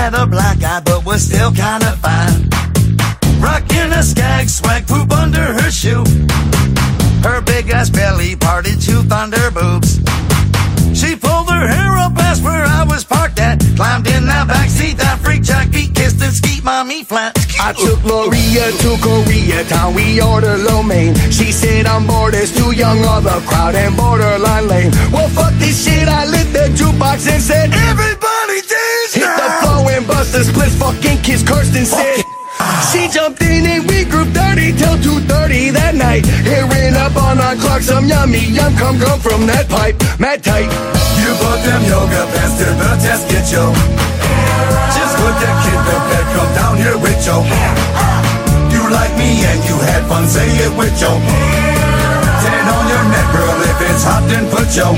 had a black eye, but was still kinda fine. Rocking a skag swag, poop under her shoe. Her big ass belly parted to thunder boobs. She pulled her hair up past where I was parked at. Climbed in that backseat, that freak Jack beat, kissed and skeet mommy flat. I took Loria to Koreatown, we ordered lo mein. She said I'm bored, it's too young of a crowd and borderline lame. Well fuck this shit, I lit the jukebox and said everybody dance now. Hit the floor and bust the splits, fucking kiss Kirsten said. She jumped in and we grouped 30 till 2:30 that night. Hearing up on our clock some yummy yum come from that pipe, mad tight. You put them yoga pants to the test, get yo. Just put that kid to bed, come down here with yo. You like me and you had fun, say it with yo. 10 on your neck, girl, if it's hot then put yo.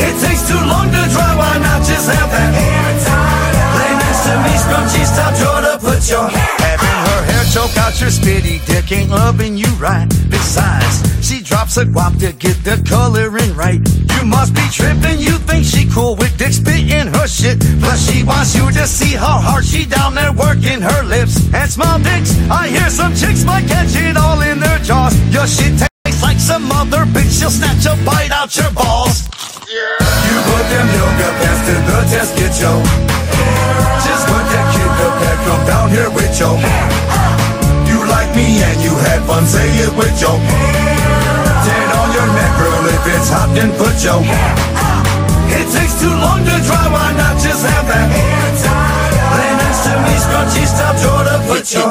It takes too long to dry, why not just have that hair tie? Lay next to me, scrunchy, stop, draw to put your having her hair choke out your spitty dick ain't loving you right. Besides, she drops a guap to get the coloring right. You must be tripping, you think she cool with dick spit in her shit. Plus she wants you to see how hard she down there working her lips and small dicks. I hear some chicks might catch it all in their jaws. Your shit tastes like some other bitch, she'll snatch a bite out your balls. You put them yoga pants to the test, get yo. Just put that kid to bed, come down here with yo. You like me and you had fun, say it with yo. 10 on your neck, girl, if it's hot then put yo. It takes too long to dry, why not just have that hair tie? Lay next to me, scrunchy, stop, draw to put yo.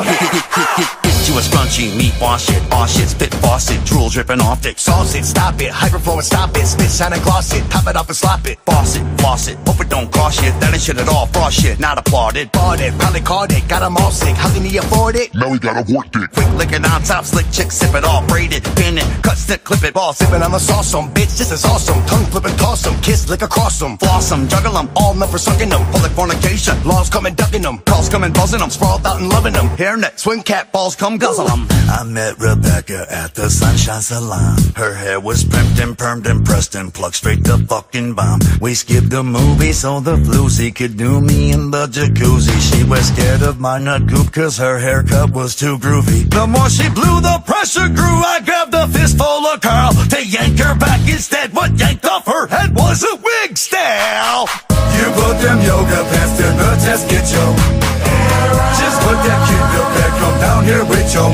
You a scrunchy, meat wash it, aw shit, spit faucet, drool dripping off it, sauce it, stop it, hyperflow and stop it, spit, shine and gloss it, top it off and slop it, boss it, floss it, hope it don't cost shit, that ain't shit at all, frost shit, not applauded, bought it, probably caught it, got 'em all sick, how can he afford it? Now we gotta work it. Quick licking on top, slick chick, sip it all, braid it, pin it, cut, stick, clip it, ball, Sipping on the sauce, some bitch, this is awesome, tongue flip and toss 'em, kiss, lick across 'em, floss 'em, juggle 'em, all enough for sucking 'em, public fornication, laws coming ducking 'em, calls coming buzzing 'em, sprawled out and loving 'em, hairnet, swing cat balls come guzzle 'em. I met Rebecca at the Sunshine Salon. Her hair was primped and permed and pressed and plucked straight to fucking bomb. We skipped the movie so the floozy could do me in the jacuzzi. She was scared of my nut goop cause her haircut was too groovy. The more she blew, the pressure grew. I grabbed a fistful of Carl to yank her back instead. What yanked off her head was a wig style. You put them yoga pants to the test, get yo. Just put that kid to bed, come down here with yo.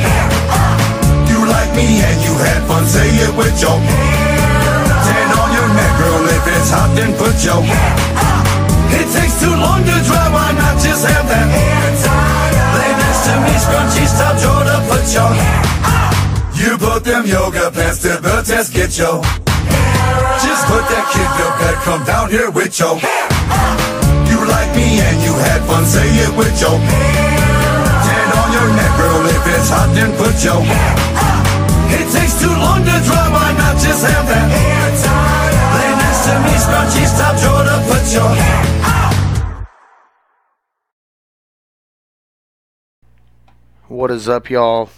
You like me and you had fun, say it with yo. 10 on your neck, girl, if it's hot then put yo. It takes too long to dry, why not just have that hair tie? Lay next to me, scrunchy, stop, draw to put yo. You put them yoga pants to the test, get yo. Just put that kid to bed, come down here with yo. You like me and you had fun, say it with yo. 10 on your neck, girl, if it's hot then put yo. It takes too long to dry, why not just have that hair tie? Lay next to me, scrunchy, stop, draw to put yo. What is up, y'all?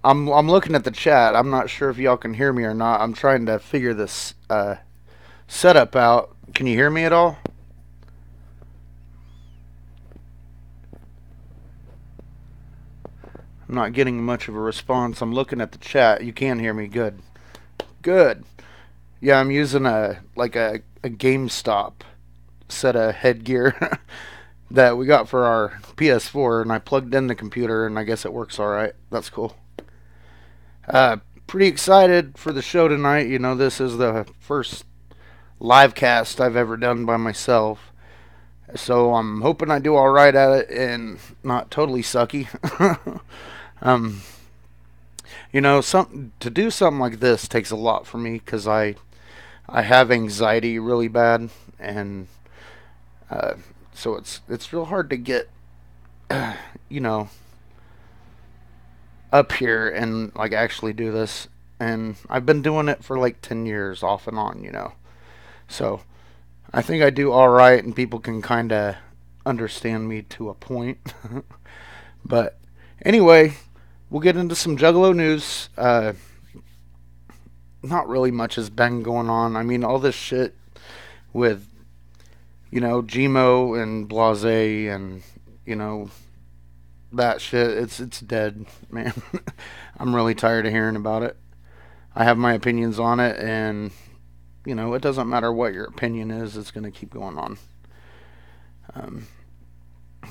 I'm looking at the chat. I'm not sure if y'all can hear me or not. I'm trying to figure this setup out. Can you hear me at all? I'm not getting much of a response. I'm looking at the chat. You can hear me. Good. Good. Yeah, I'm using a GameStop set of headgear that we got for our PS4, and I plugged in the computer, and I guess it works alright. That's cool. Pretty excited for the show tonight. You know, this is the first live cast I've ever done by myself. So I'm hoping I do alright at it and not totally sucky. You know, to do something like this takes a lot for me because I have anxiety really bad, and so it's real hard to get you know, up here and like actually do this. And I've been doing it for like 10 years off and on, you know. So I think I do alright and people can kind of understand me to a point. But anyway, we'll get into some Juggalo news. Not really much has been going on. I mean, all this shit with you know, Gmo and Blase and, you know, that shit, it's dead, man. I'm really tired of hearing about it. I have my opinions on it, and, you know, it doesn't matter what your opinion is, it's going to keep going on.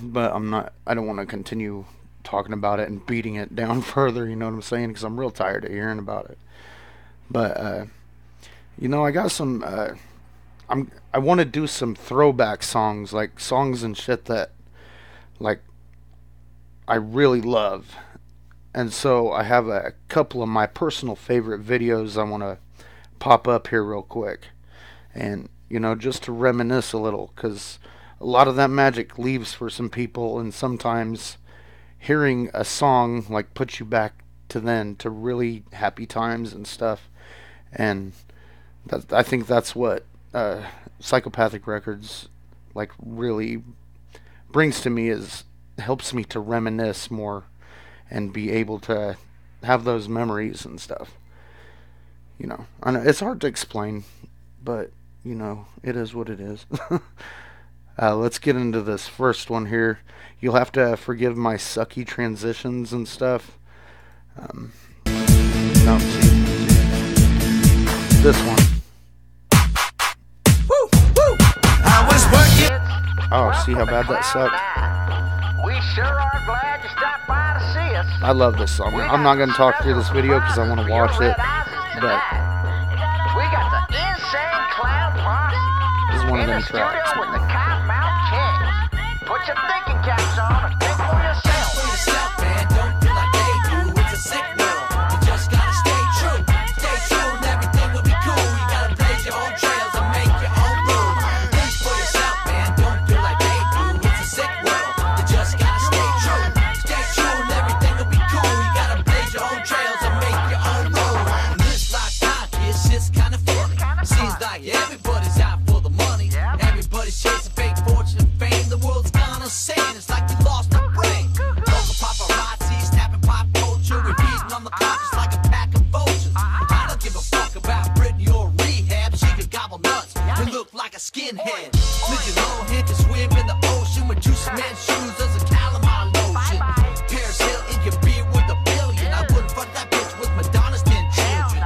But I don't want to continue talking about it and beating it down further, you know what I'm saying? Because I'm real tired of hearing about it. But, you know, I got some, I want to do some throwback songs, like songs and shit that, like, I really love. And so I have a couple of my personal favorite videos I want to pop up here real quick. And, you know, just to reminisce a little, because a lot of that magic leaves for some people, and sometimes hearing a song like puts you back to then, to really happy times and stuff. And I think that's what Psychopathic Records like really brings to me, is helps me to reminisce more and be able to have those memories and stuff. You know, I know it's hard to explain, but you know, it is what it is. Let's get into this first one here. You'll have to forgive my sucky transitions and stuff. No, see. This one. Woo, woo. I was working. Oh, see how bad that sucked? We sure are glad you stopped by to see us. I love this song. I'm not going to talk through this video because I want to watch it, but We got the Insane Clown Posse this is one of in them the studio tracks, with the man. Cottonmouth Kings. Put your thinking caps on and think for yourself. Yourself, man, don't do like they do. It's a sick world. You just gotta stay true. Stay true and everything will be cool. You gotta blaze your own trails and make your own rules. Think for yourself, man, don't do like they do. It's a sick world. You just gotta stay true. Stay true and everything will be cool. You gotta blaze your own trails and make your own rules. And this lifetime, it's just kinda funny. Seems like everybody's out for the money. Everybody's chasing fake fortune and fame. The world's gone insane. It's like you lost a brain. Local paparazzi snapping pop culture. We're feeding on the conscious like a pack of vultures. I don't give a fuck about Britney or rehab. She could gobble nuts and look like a skinhead. Lindsay Lohan can swim in the ocean with juicy man's shoes as a calamine lotion. Paris Hilton can be with $1 billion. I wouldn't fuck that bitch with Madonna's 10 children.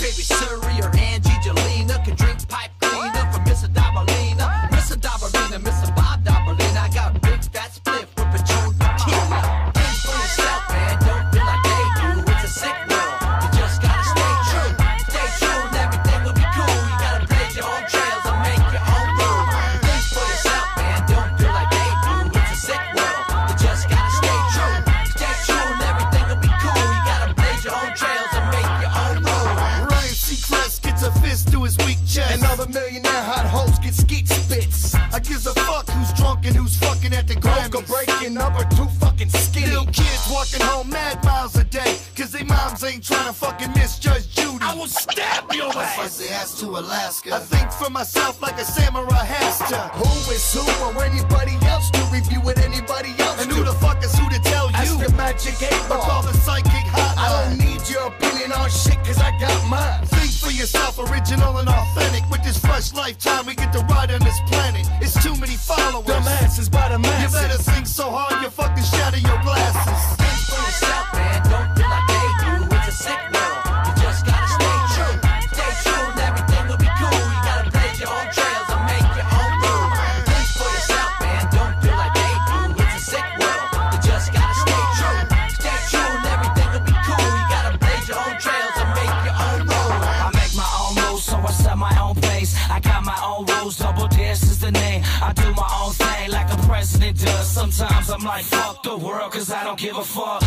Baby Surrey or Angelina can drink pipe cleaner from Mr. Dabalina. Mr. Dabalina, Mr. Bob Dabalina. I got a big fat split with Patron tequila. Think for yourself, man, don't do like they do. It's a sick world. You just gotta stay true. Stay true and everything will be cool. You gotta blaze your own trails and make your own rules. Think for yourself, man, don't do like they do. It's a sick world. You just gotta stay true. Stay true and everything will be cool. You gotta blaze your own trails and make your own rules. Ryan Seacrest gets a fist to his weak chest, and all the millionaire hot hoes get skeet spits. I gives a fuck who's drunk and who's fucking at the Grammys. Go breaking up or too fucking skinny. Little kids walking home mad miles a day, cause they moms ain't trying to fucking misjudge Judy. I will stab your ass. Fuzzy ass to Alaska. I think for myself like a samurai has to. Who is who or anybody else to review what anybody else and who the fuck is who to tell you? Ask the magic 8-ball. Or call the psychic hotline. I don't need your opinion on shit cause I got mine. Think for yourself, original and authentic. With this fresh lifetime we get to ride on this planet. It's too many followers. Dumbasses by the masses. You better think so hard you fucking shatter your glasses. Think for yourself, man, don't do like they do. It's a sick world. You just gotta stay true. Stay true and everything will be cool. You gotta blaze your own trails and make your own rules. Think for yourself, man, don't do like they do. It's a sick world. You just gotta stay true. Stay true and everything will be cool. You gotta blaze your own trails and make your own rules. I make my own rules, so I set my own pace. I got my own rules, double dash is the name. I do my own thing like a president does. Sometimes I'm like, fuck the world, cause I don't give a fuck.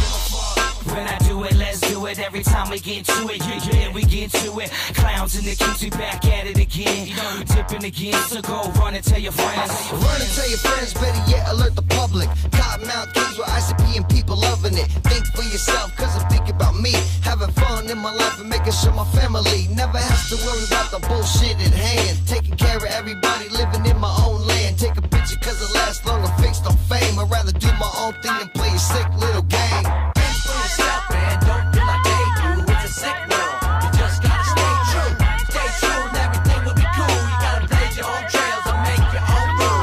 When I do it, let's do it. Every time we get to it, yeah, we get to it. Clowns in the keeps we back at it again. You know we dipping again, so go run and tell your friends. Run and tell your friends, better yet alert the public. Cottonmouth Kings with ICP and people loving it. Think for yourself, cause I'm thinking about me. Having fun in my life and making sure my family never has to worry about the bullshit at hand. Taking care of everybody, living in my own land. Take a picture cause it lasts longer, fixed on fame. I'd rather do my own thing than play a sick little game. Think for yourself, man, don't do like they do. It's a sick world. You just gotta stay true. Stay true and everything will be cool. You gotta blaze your own trails and make your own rules.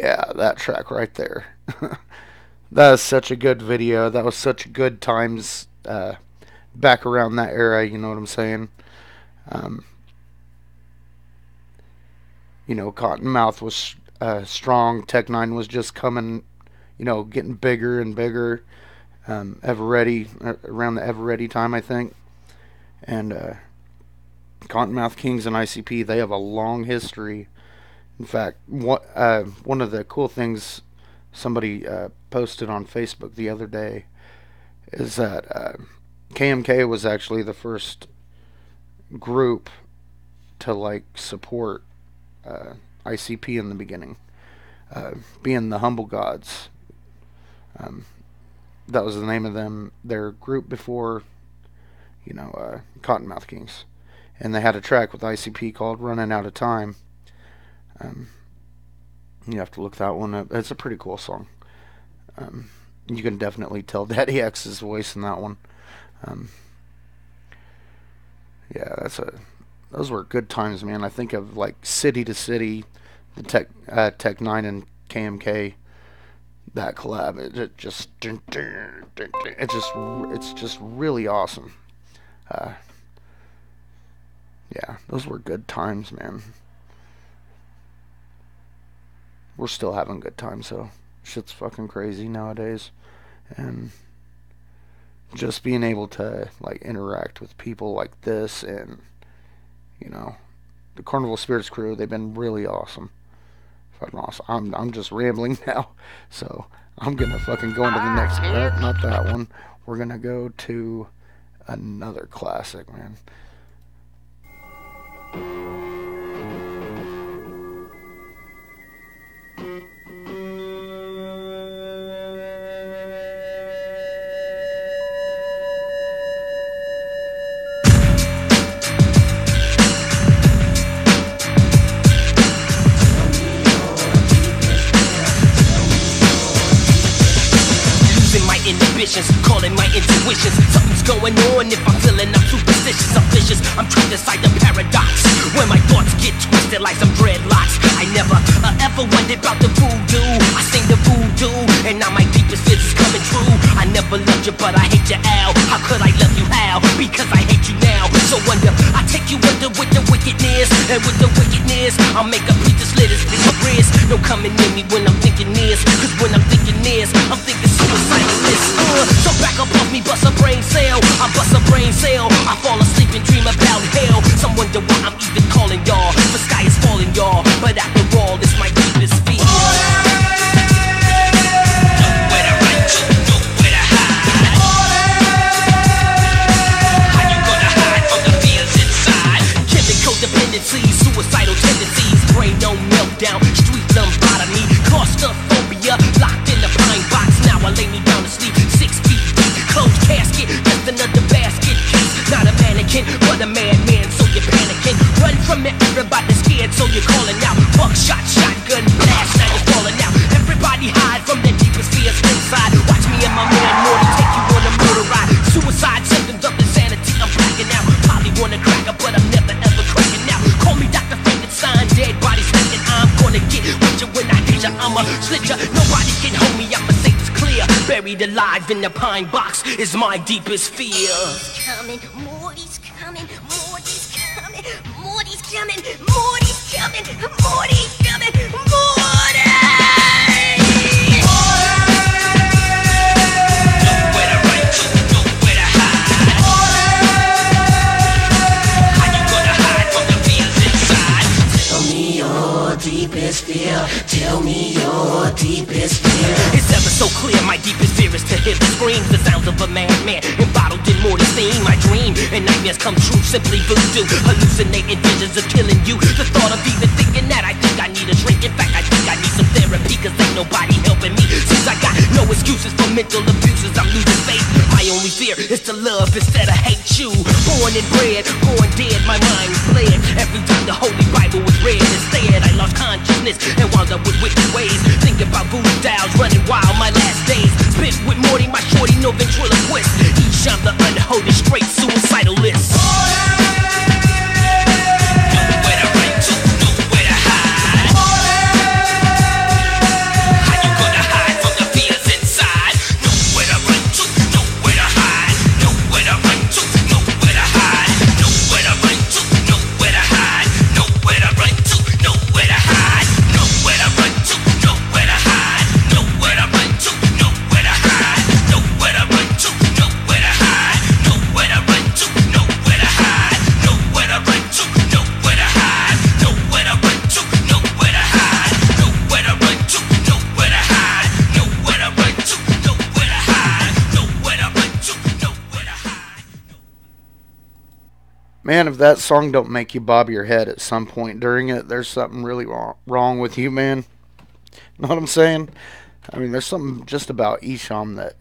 Yeah, that track right there. That is such a good video. That was such good times back around that era, you know what I'm saying? You know, Cottonmouth was strong. Tech 9 was just coming, you know, getting bigger and bigger. Ever Ready, around the Ever Ready time, I think. And Cottonmouth Kings and ICP, they have a long history. In fact, one of the cool things somebody posted on Facebook the other day is that KMK was actually the first group to like support ICP in the beginning, being the Humble Gods. That was the name of their group before, you know, Cottonmouth Kings, and they had a track with ICP called "Running Out of Time." You have to look that one up. It's a pretty cool song. You can definitely tell Daddy X's voice in that one. Yeah, those were good times, man. I think of like City to City, the Tech 9 and KMK, that collab. It's just really awesome. Yeah, those were good times, man. We're still having good times, so shit's fucking crazy nowadays. And just being able to like interact with people like this, and you know, the CarnivalSpirits crew, they've been really awesome. Fucking awesome. I'm just rambling now, so I'm gonna fucking go into the next not that one. We're gonna go to another classic, man. Calling my intuitions. Something's going on if I'm feeling I'm superstitious. I'm vicious, I'm trapped inside the paradox, when my thoughts get twisted like some dreadlocks. I never ever wondered about the voodoo. I sing the voodoo, and now my deepest fears is coming true. I never loved you, but I hate you, Al. How could I love you, Al? Because I hate you now. So wonder, I take you under with the wickedness, and with the wickedness, I'll make a preacher slit his wrist. No coming near me when I'm thinking this, cause when I'm thinking this, I'm thinking suicidalist. So back up off me, bust a brain cell. I bust a brain cell. I fall asleep and dream about hell. Some wonder why I'm even calling y'all. The sky is falling, y'all, but after all, it's my deepest fear. Nowhere to run to, nowhere to hide. How you gonna hide from the fears inside? Chemical dependencies, suicidal tendencies, brain no meltdown, street lobotomy, claustrophobia, locked in the pine box. Now I lay me down to sleep, 6 feet deep, closed casket, just another basket case. Not a mannequin, but a madman, so you're panicking. Run from it, everybody's scared, so you're calling out. Buckshot, shotgun, blast, now you're falling out. Everybody hide from their deepest fears inside. Watch me and my man Morty take you on a motor ride. Suicide, symptoms of insanity, I'm blacking out. Probably wanna crack up, but I'm never ever cracking out. Call me Dr. Frankenstein, dead bodies thinking I'm gonna get with you when I hit ya. I'ma slit ya, nobody can hold me, I'ma say it's clear. Buried alive in the pine box is my deepest fear. Morty's coming, Morty's coming, Morty's coming, Morty's coming, Morty's coming, Morty! Nowhere to run to, nowhere to hide. How you gonna hide from the fears inside? Tell me your deepest fear. Tell me your deepest fear. It's ever so clear, my deepest fear is to hear the screams, the sounds of a madman embottled in Morty's theme. I dream and nightmares come true, simply voodoo, hallucinating visions of killing you. The thought of even thinking that, I think I need a drink. In fact, I think I need some therapy, cause ain't nobody helping me. Since I got no excuses for mental abuses, I'm losing faith. My only fear is to love instead of hate you. Born and bred, born dead, my mind bled. Every time the Holy Bible was read, instead I lost consciousness and wound up with wicked ways. Think about voodoo dolls running wild my last days. Spit with Morty, my shorty, no ventriloquist. Each I'm the unholy, straight suicidalist. Nowhere to run to, nowhere to hide. Man, if that song don't make you bob your head at some point during it, there's something really wrong with you, man. Know what I'm saying? I mean, there's something just about Isham that,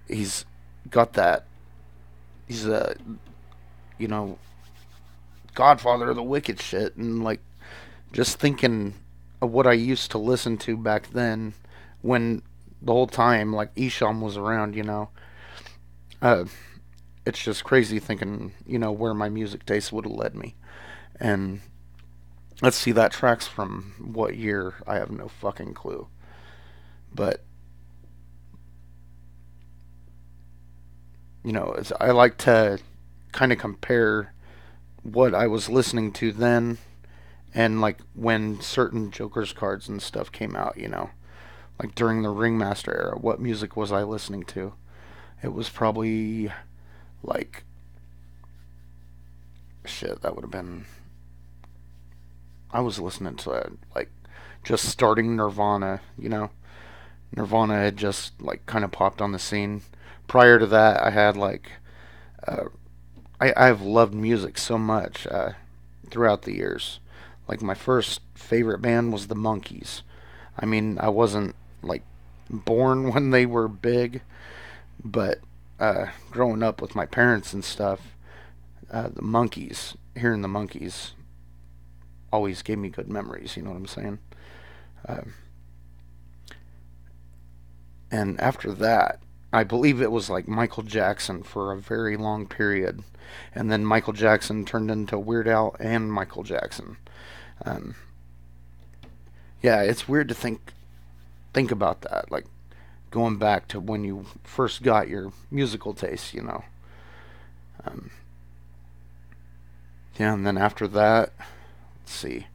he's got that. He's a, godfather of the wicked shit. And, like, just thinking of what I used to listen to back then when the whole time, like, Isham was around, it's just crazy thinking, where my music taste would have led me. And let's see, that track's from what year? I have no fucking clue. But, I like to kind of compare what I was listening to then and, like, when certain Joker's cards and stuff came out, Like, during the Ringmaster era, what music was I listening to? It was probably, like, shit, that would have been, I was listening to, like, just starting Nirvana, Nirvana had just, like, kind of popped on the scene. Prior to that, I had, like, I've loved music so much throughout the years. Like, my first favorite band was the Monkees. I mean, I wasn't, like, born when they were big, but growing up with my parents and stuff, the Monkees, hearing the Monkees always gave me good memories, you know what I'm saying? And after that, I believe it was like Michael Jackson for a very long period. And then Michael Jackson turned into Weird Al and Michael Jackson. Yeah, it's weird to think about that. Like, going back to when you first got your musical taste, Yeah, and then after that, let's see.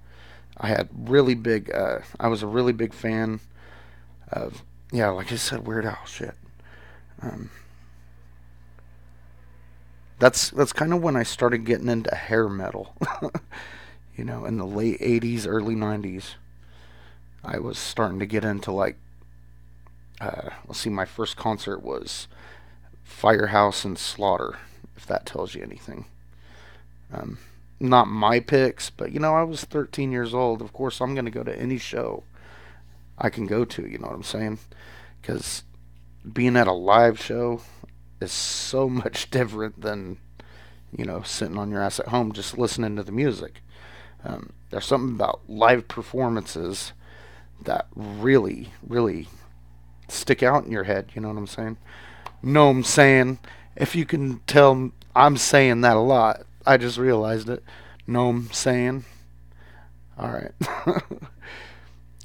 I had really big, I was a really big fan of, yeah, like I said, Weird Al shit. That's kind of when I started getting into hair metal. In the late 80s, early 90s. I was starting to get into, like, let's see, my first concert was Firehouse and Slaughter, if that tells you anything. Not my picks, but, I was 13 years old. Of course, I'm going to go to any show I can go to, you know what I'm saying? Because being at a live show is so much different than, sitting on your ass at home just listening to the music. There's something about live performances that really, really stick out in your head, you know what I'm saying? Know what I'm saying? If you can tell, I'm saying that a lot. I just realized it. Know what I'm saying? Alright.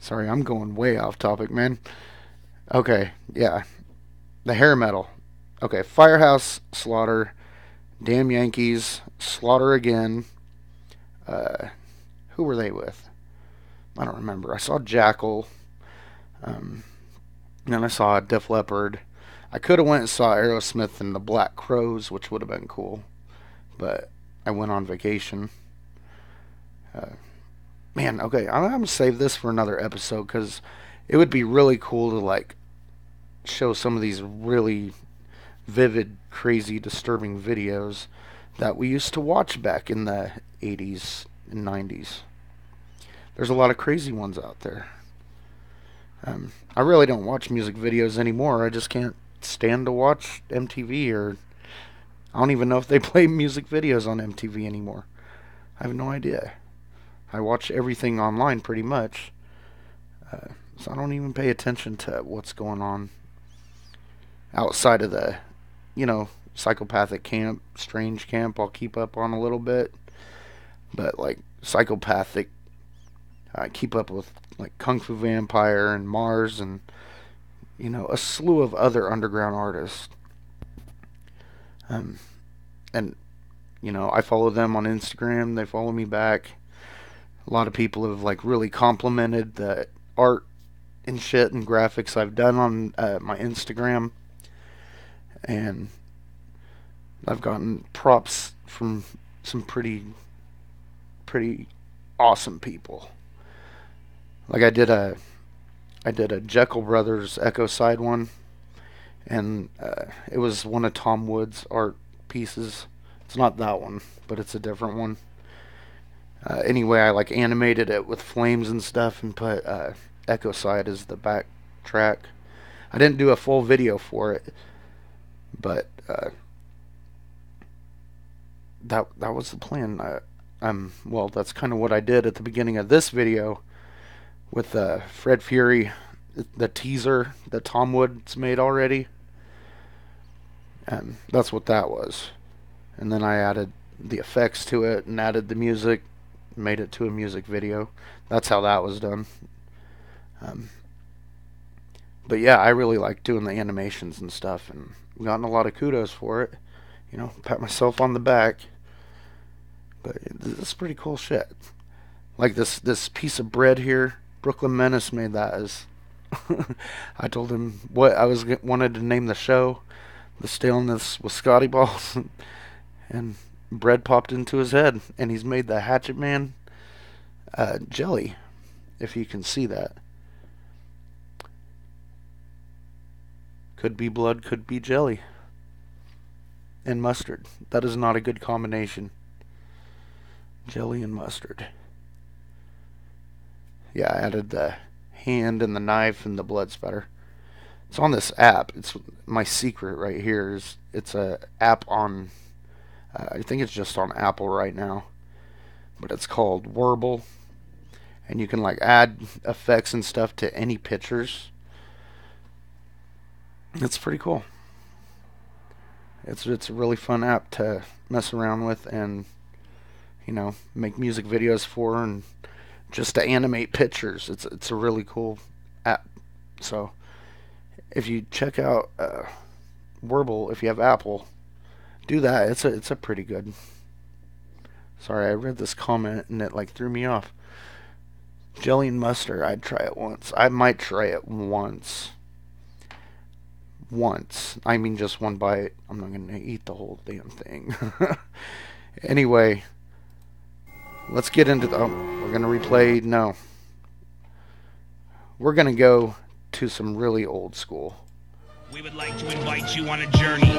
Sorry, I'm going way off topic, man. Okay, yeah. The hair metal. Okay, Firehouse, Slaughter, Damn Yankees, Slaughter again. Who were they with? I don't remember. I saw Jackal. And then I saw Def Leppard. I could have went and saw Aerosmith and the Black Crowes, which would have been cool. But I went on vacation. Man, okay, I'm going to save this for another episode because it would be really cool to, like, show some of these really vivid, crazy, disturbing videos that we used to watch back in the 80s and 90s. There's a lot of crazy ones out there. I really don't watch music videos anymore. I just can't stand to watch MTV, or I don't even know if they play music videos on MTV anymore. I have no idea. I watch everything online pretty much. So I don't even pay attention to what's going on outside of the, psychopathic camp, strange camp. I'll keep up on a little bit. But, like, psychopathic, I keep up with, like, Kung Fu Vampire and Mars and, a slew of other underground artists. And, I follow them on Instagram. They follow me back. A lot of people have, like, really complimented the art and shit and graphics I've done on my Instagram. And I've gotten props from some pretty awesome people. Like, I did a Jekyll Brothers Echo Side one, and it was one of Tom Wood's art pieces. It's not that one, but it's a different one. Anyway, I like animated it with flames and stuff and put Echo Side as the back track. I didn't do a full video for it, but that was the plan. Well, that's kind of what I did at the beginning of this video with Fred Fury, the teaser that Tom Woods made already. And that's what that was. And then I added the effects to it and added the music, made it to a music video. That's how that was done. But yeah, I really like doing the animations and stuff, and gotten a lot of kudos for it. You know, pat myself on the back. But it's pretty cool shit. Like this piece of bread here, Brooklyn Menace made that as I told him what I wanted to name the show, the Staleness with ScottyBallz, and bread popped into his head, and he's made the Hatchet Man jelly, if you can see that. Could be blood, could be jelly. And mustard. That is not a good combination. Jelly and mustard. Yeah, I added the hand and the knife and the blood spatter. It's on this app. It's my secret right here. It's a app on, I think it's just on Apple right now, but it's called Warble, and you can like add effects and stuff to any pictures. It's pretty cool. It's a really fun app to mess around with and, you know, make music videos for, and just to animate pictures. It's a really cool app. So if you check out Warble, if you have Apple, do that. It's a pretty good. Sorry, I read this comment and it like threw me off. Jelly and mustard. I'd try it once. I might try it once. I mean, just one bite. I'm not gonna eat the whole damn thing. Anyway, let's get into the. We're gonna replay. No, we're gonna go to some really old school. We would like to invite you on a journey,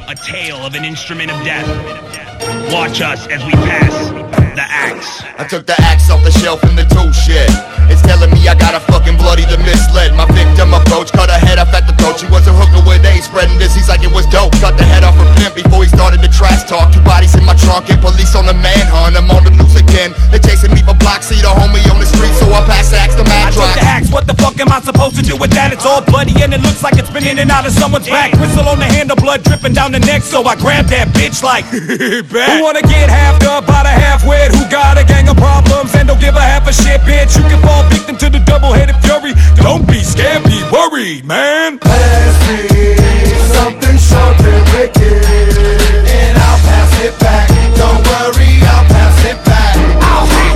a tale of an instrument of death. Watch us as we pass the axe. I took the axe off the shelf in the tool shed. It's telling me I got a fucking bloody the misled. My victim approach, cut her head off at the throat. She was a hooker with AIDS, spreading disease like it was dope. Cut the head off her pimp before he started the trash talk. 2 bodies in my trunk and police on the manhunt. I'm on the loose again. They're chasing me for blocks, see the homie on the street, so I pass the axe to Mad I took the axe, what the fuck am I supposed to do with that? It's all bloody and it looks like it's been in and out of someone's back. Whistle on the handle, blood dripping down the neck, so I grabbed that bitch like back. Who wanna get halved up by the half-wit? Who got a gang of problems and don't give a half a shit, bitch? You can fall victim to the double-headed fury. Don't be scared, be worried, man. Pass me something sharp and wicked, and I'll pass it back. Don't worry, I'll pass it back.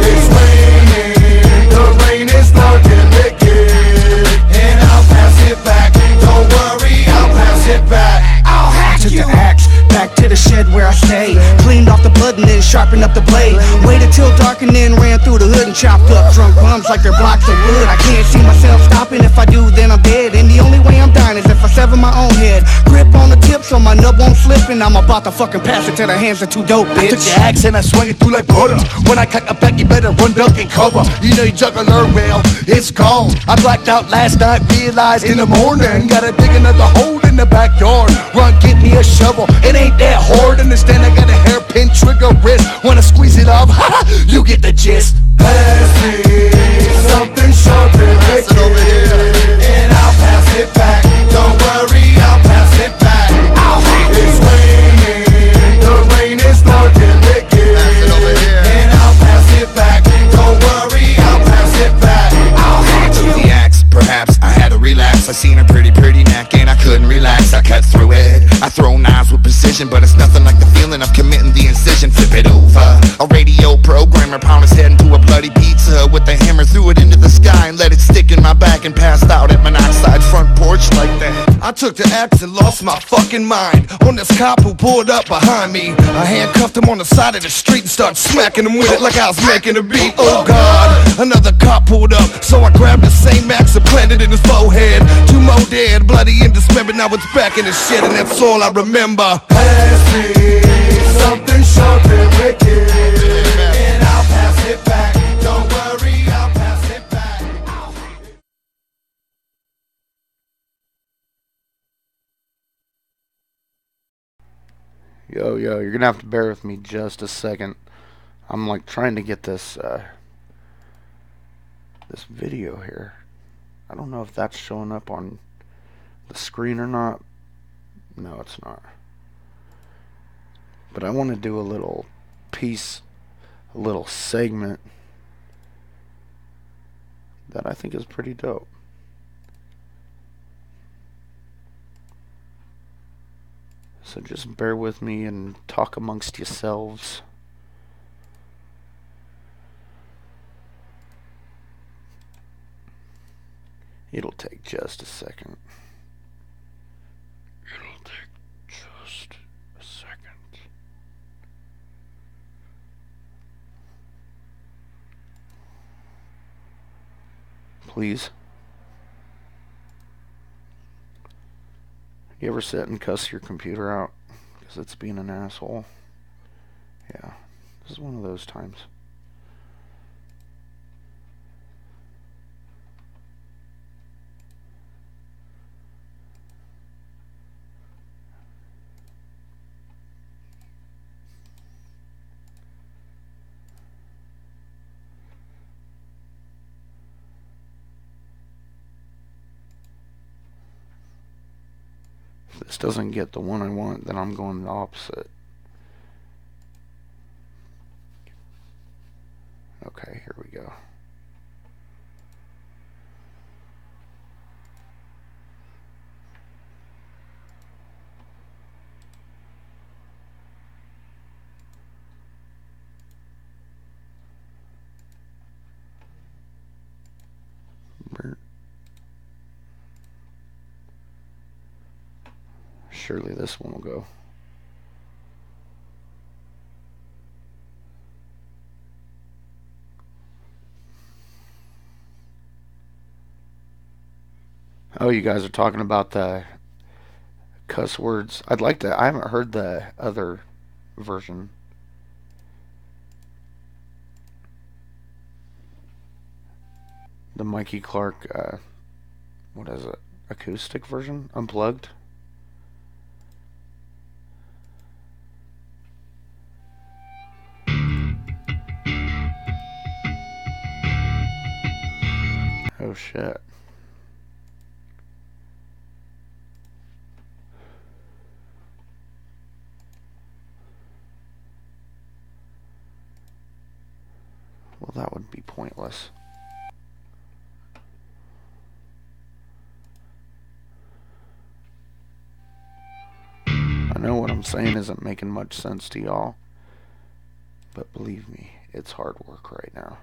It's raining, the rain is dark and wicked, and I'll pass it back. Don't worry, I'll pass it back. I'll hack you. The axe back to the shed where I stay. Cleaned off the blood and then sharpened up the blade. Waited till dark and then ran through the hood and chopped up drunk bums like they're blocks of wood. I can't see myself stopping. If I do, then I'm dead. And the only way I'm dying is if I sever my own head. Grip on the tip so my nub won't slip, and I'm about to fucking pass it to the hands of 2 dope bitch. I took the axe and I swung it through like butter. When I cut a back, you better run, duck, and cover. You know you juggler, well, it's gone. I blacked out last night, realized in the morning. Gotta dig another hole in the backyard. Run, get me a shovel. It ain't that hard. Understand I got a hairpin trigger wrist. Wanna squeeze it off? You get the gist. Pass me something sharp and wicked, and I'll pass it back. Don't worry, I'll pass it back. It's raining, the rain is dark and wicked, and I'll pass it back. Don't worry, I'll pass it back. I took the axe, perhaps I had a relapse. I seen a pretty neck and I couldn't relax. I cut through it. I throw knives with precision, but it's nothing like the feeling of committing the incision. Flip it over. A radio programmer pound his head into a bloody pizza with a hammer, threw it into the sky and let it stick in my back and passed out at monoxide front porch like that. I took to X and lost my fucking mind on this cop who pulled up behind me. I handcuffed him on the side of the street and started smacking him with it like I was making a beat. Oh God, another cop pulled up, so I grabbed the same axe and planted it in his forehead. 2 more dead, bloody and dismembered. Now it's back in his shit, and that's all I remember. Pass me something sharp and wicked, and I'll pass it back. Don't worry, I'll pass it back. Yo, you're gonna have to bear with me just a second. I'm like trying to get this this video here. I don't know if that's showing up on the screen or not. No, it's not. But I want to do a little piece, a little segment that I think is pretty dope. So just bear with me and talk amongst yourselves. It'll take just a second. It'll take just a second. Please. You ever sit and cuss your computer out because it's being an asshole? Yeah, this is one of those times. If this doesn't get the one I want, then I'm going the opposite. Okay, here we go. Surely this one will go. Oh, you guys are talking about the cuss words. I haven't heard the other version. The Mikey Clark, what is it? Acoustic version? Unplugged? Oh shit. Well, that would be pointless. I know what I'm saying isn't making much sense to y'all, but believe me, it's hard work right now.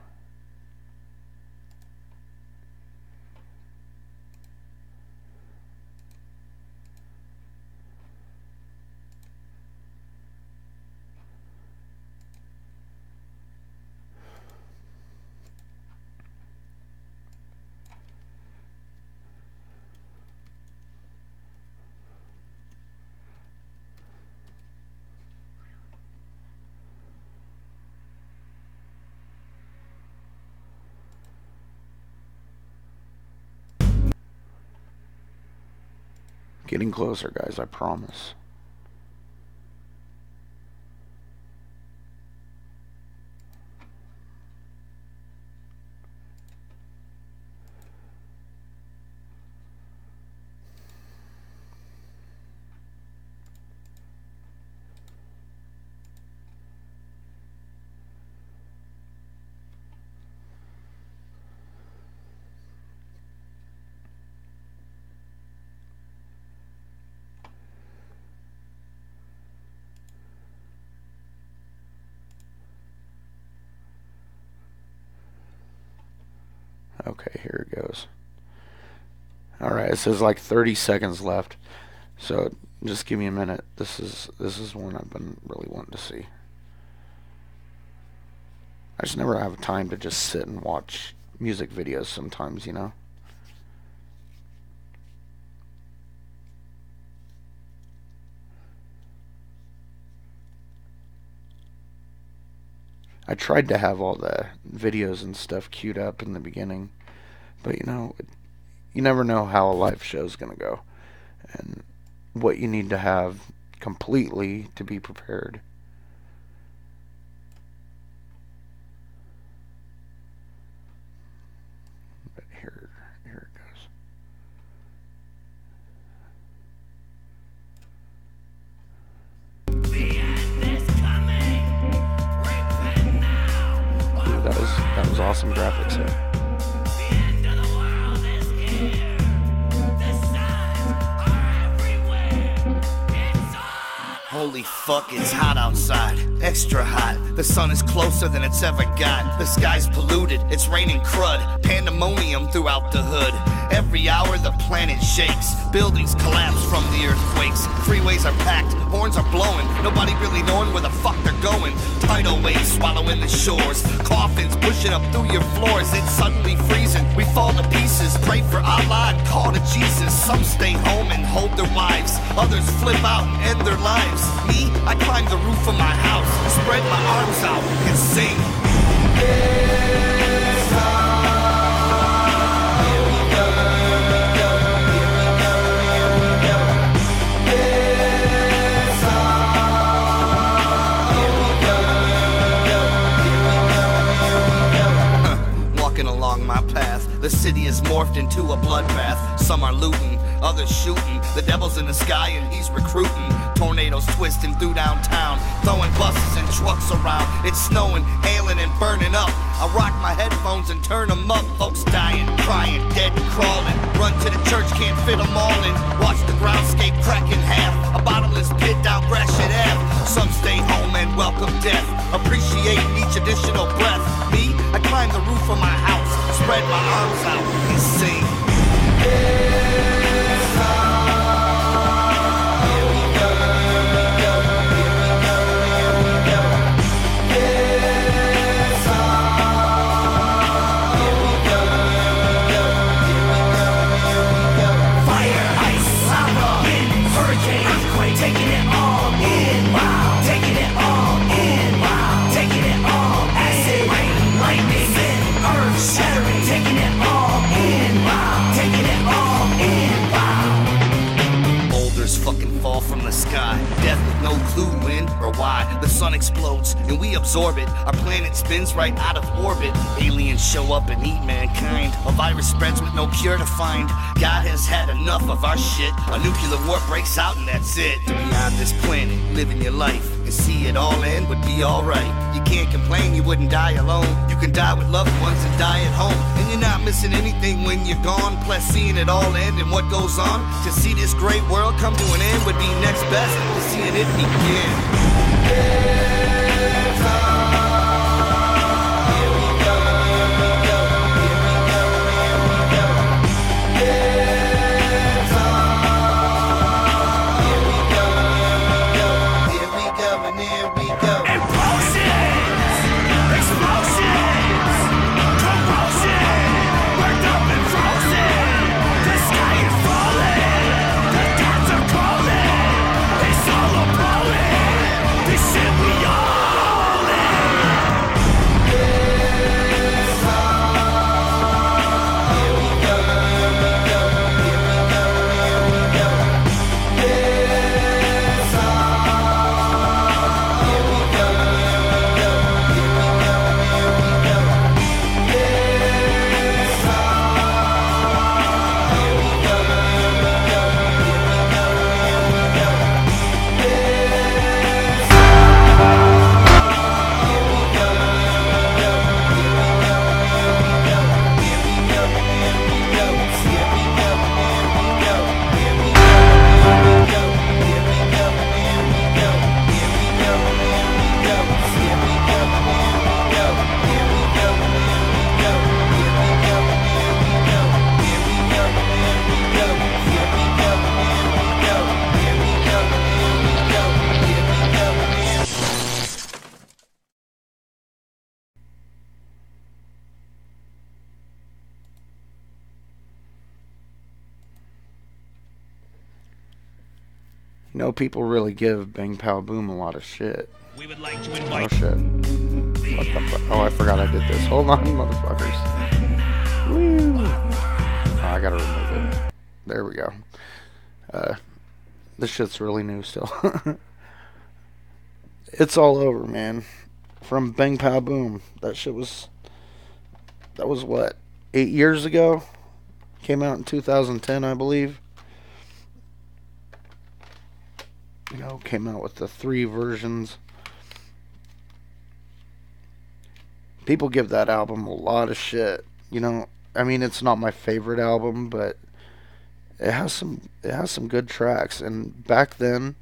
Getting closer, guys, I promise. Okay, here it goes. Alright, it says like 30 seconds left. So just give me a minute. This is one I've been really wanting to see. I just never have time to just sit and watch music videos sometimes, you know? I tried to have all the videos and stuff queued up in the beginning, but you know, you never know how a live show is going to go and what you need to have completely to be prepared. But here it goes. That was awesome graphics there. Holy fuck, it's hot outside. Extra hot. The sun is closer than it's ever got. The sky's polluted. It's raining crud. Pandemonium throughout the hood. Every hour the planet shakes. Buildings collapse from the earthquakes. Freeways are packed. Horns are blowing. Nobody really knowing where the fuck they're going. Tidal waves swallowing the shores. Coffins pushing up through your floors. It's suddenly freezing. We fall to pieces. Pray for Allah and call to Jesus. Some stay home and hold their wives. Others flip out and end their lives. Me, I climb the roof of my house, spread my arms out and sing. It's hard. Here we go. It's hard. Here we go. Walking along my path, the city is morphed into a bloodbath. Some are looting, others shooting. The devil's in the sky and he's recruiting. Tornadoes twisting through downtown, throwing buses and trucks around. It's snowing, hailing and burning up. I rock my headphones and turn them up. Folks dying, crying, dead and crawling. Run to the church, can't fit them all in. Watch the groundscape crack in half. A bottomless pit down Gratiot Ave. Some stay home and welcome death, appreciating each additional breath. Me, I climb the roof of my house, spread my arms out and sing. It's hard. Here we go. It's hard. Here we go. Fire, ice, lava, wind, hurricane, earthquake, taking it all in. Wow, taking it all in. Wow, taking it all. Acid, rain, lightning, sin, earth shattering, taking it all in. Wow, taking it all in. Wow. Boulders fucking fall from the sky. Death with no clue when or why. The sun explodes and we absorb it. Our planet spins right out of orbit. Aliens show up and eat mankind. A virus spreads with no cure to find. God has had enough of our shit. A nuclear war breaks out and that's it. To be on this planet, living your life and see it all end would be alright. You can't complain, you wouldn't die alone. You can die with loved ones and die at home. And you're not missing anything when you're gone. Plus seeing it all end and what goes on. To see this great world come to an end would be next best to seeing it begin. It's hard. Here we go. It's hard. Here we go. Here we go and here we go. Implosions! Explosions! Corrosion! Worked up and frozen! The sky is falling! The gods are calling! It's all a blowing! This shit we are! You know, people really give Bang Pow Boom a lot of shit. We would like to Oh invite shit. What the oh, I forgot I did this. Hold on, motherfuckers. Woo. Oh, I gotta remove it. There we go. This shit's really new still. It's all over, man. From Bang Pow Boom. That was what? 8 years ago? Came out in 2010, I believe. You know, came out with the 3 versions. People give that album a lot of shit. You know, I mean, it's not my favorite album, but it has some good tracks. And back then,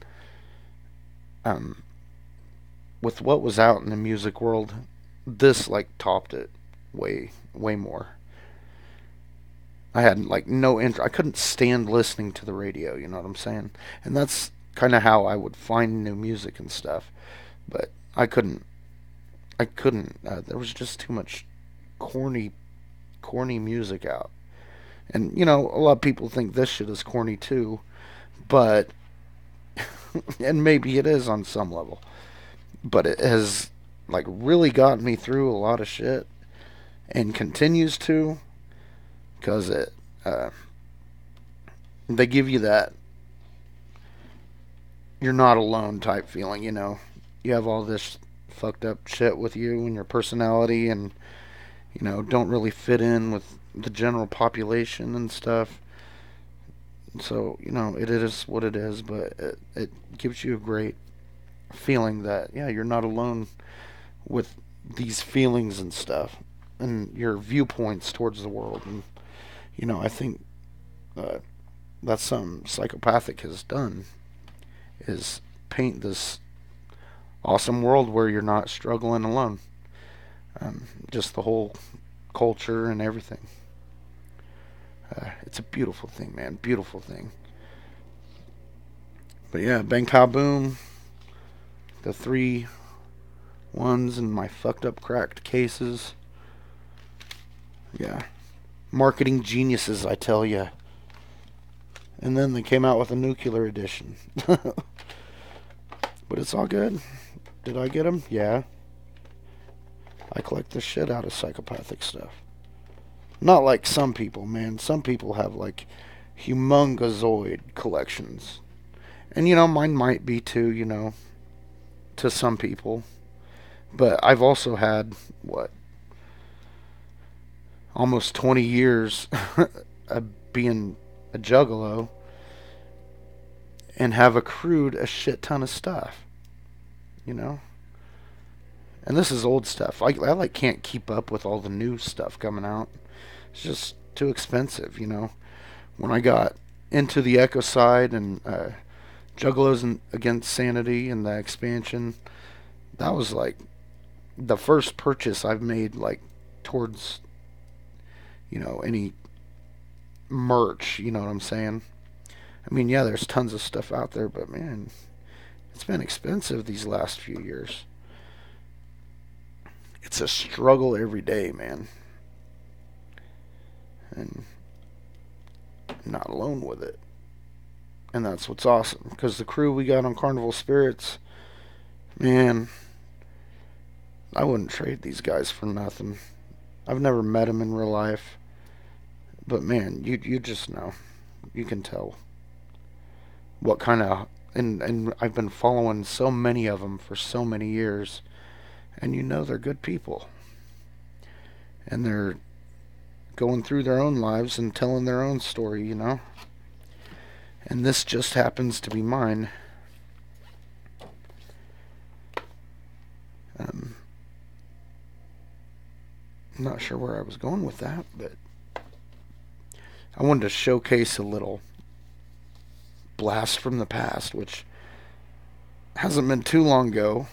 with what was out in the music world, this like topped it way more. I had like no interest. I couldn't stand listening to the radio, you know what I'm saying? And that's kind of how I would find new music and stuff. But I couldn't. There was just too much corny music out. And, you know, a lot of people think this shit is corny too. But, and maybe it is on some level. But it has, like, really gotten me through a lot of shit. And continues to. Because they give you that you're not alone type feeling, you know. You have all this fucked up shit with you and your personality, and, you know, don't really fit in with the general population and stuff. So, you know, it is what it is, but it gives you a great feeling that, yeah, you're not alone with these feelings and stuff, and your viewpoints towards the world. And, you know, I think that's something Psychopathic has done, is paint this awesome world where you're not struggling alone. Just the whole culture and everything. It's a beautiful thing, man. Beautiful thing. But yeah, Bang Pow Boom. The 3 ones in my fucked up cracked cases. Yeah. Marketing geniuses, I tell ya. And then they came out with a nuclear edition. But it's all good. Did I get them? Yeah. I collect the shit out of Psychopathic stuff. Not like some people, man. Some people have like humongozoid collections. And, you know, mine might be too, you know, to some people. But I've also had, what, almost 20 years of being a juggalo and have accrued a shit ton of stuff, you know. And this is old stuff. I like can't keep up with all the new stuff coming out. It's just too expensive, you know. When I got into the Echo side and Juggalos Against Sanity and the expansion, that was like the first purchase I've made, like, towards, you know, any merch, you know what I'm saying? I mean, yeah, there's tons of stuff out there, but man, it's been expensive these last few years. It's a struggle every day, man. And I'm not alone with it. And that's what's awesome, because the crew we got on CarnivalSpirits, man, I wouldn't trade these guys for nothing. I've never met them in real life, but man, you just know. You can tell what kind of, and I've been following so many of them for so many years, and you know they're good people. And they're going through their own lives and telling their own story, you know. And this just happens to be mine. I'm not sure where I was going with that, but I wanted to showcase a little blast from the past, which hasn't been too long ago.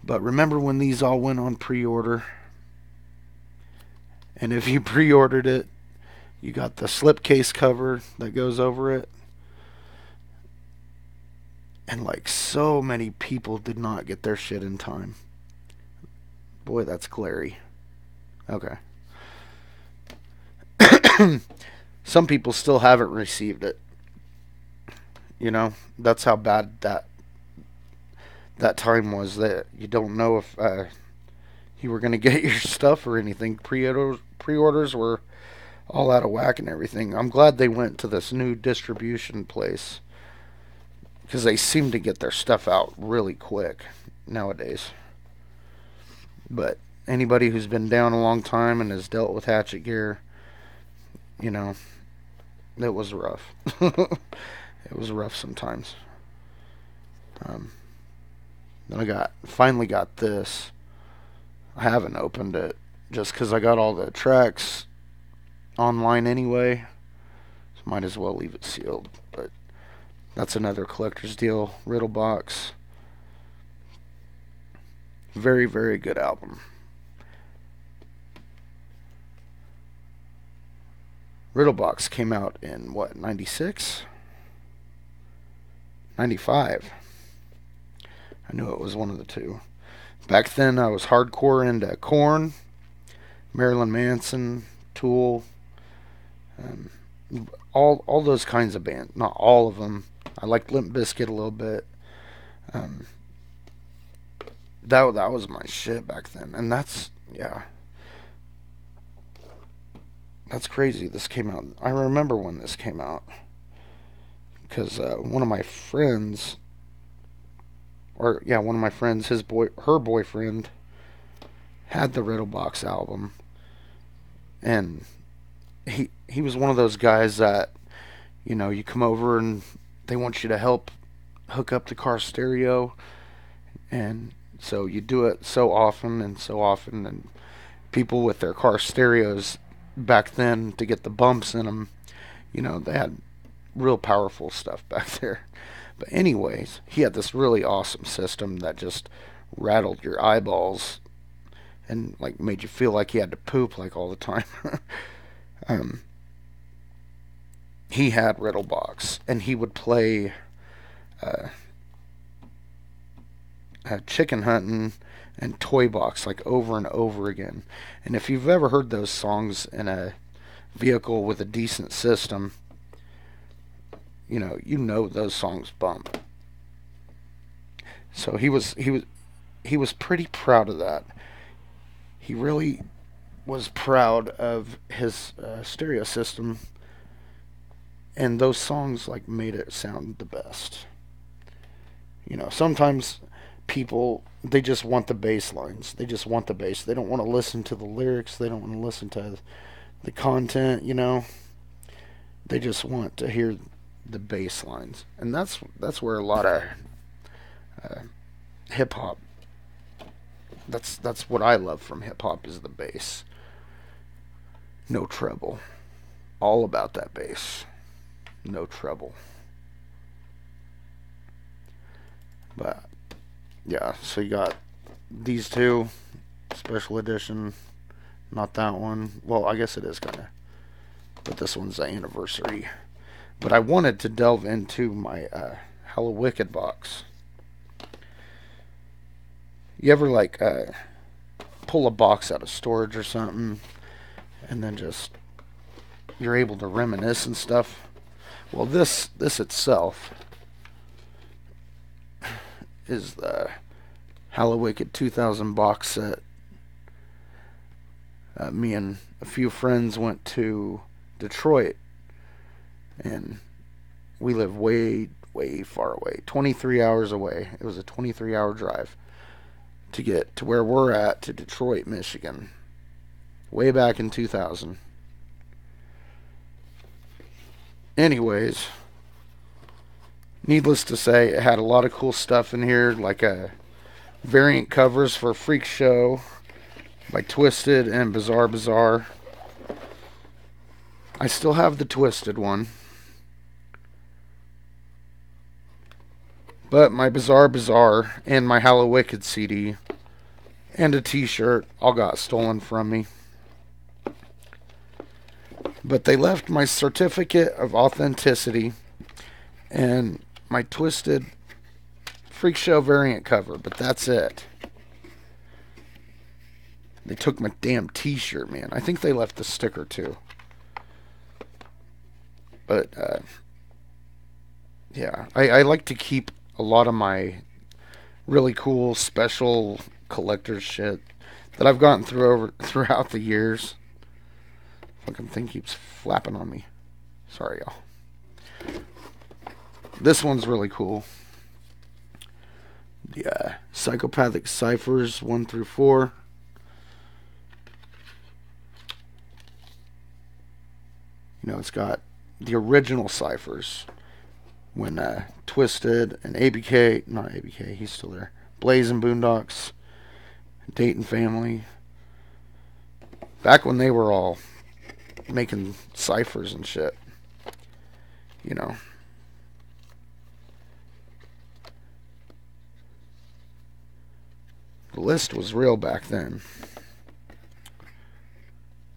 But remember when these all went on pre-order? And if you pre-ordered it, you got the slipcase cover that goes over it. And like so many people did not get their shit in time. Boy, that's glary. Okay. Some people still haven't received it. You know, that's how bad that time was, that you don't know if you were going to get your stuff or anything. Pre-orders were all out of whack and everything. I'm glad they went to this new distribution place, because they seem to get their stuff out really quick nowadays. But anybody who's been down a long time and has dealt with hatchet gear, you know, it was rough. It was rough sometimes. Then I finally got this. I haven't opened it just because I got all the tracks online anyway, so might as well leave it sealed. But that's another collector's deal. Riddle Box. Very, very good album. Riddle Box came out in what, 96? 95. I knew it was one of the two. Back then I was hardcore into Korn, Marilyn Manson, Tool, all those kinds of bands. Not all of them. I liked Limp Bizkit a little bit. That was my shit back then. And that's crazy. This came out. I remember when this came out, because one of my friends, her boyfriend had the Riddle Box album, and he was one of those guys that, you know, you come over and they want you to help hook up the car stereo, and so you do it so often, and people with their car stereos back then, to get the bumps in them, you know, they had real powerful stuff back there. But anyways, he had this really awesome system that just rattled your eyeballs and like made you feel like you had to poop like all the time. He had Riddle Box, and he would play Chicken Hunting and Toy Box like over and over again. And if you've ever heard those songs in a vehicle with a decent system, you know those songs bump. So he was pretty proud of that. He really was proud of his stereo system, and those songs like made it sound the best. You know, sometimes people, they just want the bass lines. They just want the bass. They don't want to listen to the lyrics. They don't want to listen to the content, you know. They just want to hear the bass lines. And that's where a lot of hip hop, that's what I love from hip hop, is the bass. No treble. All about that bass. No treble. But yeah, so you got these two, special edition. Not that one. Well, I guess it is kind of, but this one's the anniversary. But I wanted to delve into my Hella Wicked box. You ever like pull a box out of storage or something, and then just you're able to reminisce and stuff? Well, this itself is the Hella Wicked 2000 box set. Me and a few friends went to Detroit, and we live way, way far away, 23 hours away. It was a 23-hour drive to get to where we're at, to Detroit, Michigan, way back in 2000. Anyways, needless to say, it had a lot of cool stuff in here, like variant covers for Freak Show by Twisted and Bizarre Bizarre. I still have the Twisted one, but my Bizarre Bizarre and my Hella Wicked CD and a t-shirt all got stolen from me. But they left my certificate of authenticity and my Twisted Freak Show variant cover, but that's it. They took my damn t-shirt, man. I think they left the sticker too. But yeah, I like to keep a lot of my really cool special collector's shit that I've gotten throughout the years. Fucking thing keeps flapping on me. Sorry, y'all. This one's really cool. The Psychopathic Ciphers 1 through 4. You know, it's got the original ciphers when Twisted and ABK, not ABK, he's still there, Blaze and Boondocks, Dayton Family, back when they were all making ciphers and shit, you know. The list was real back then,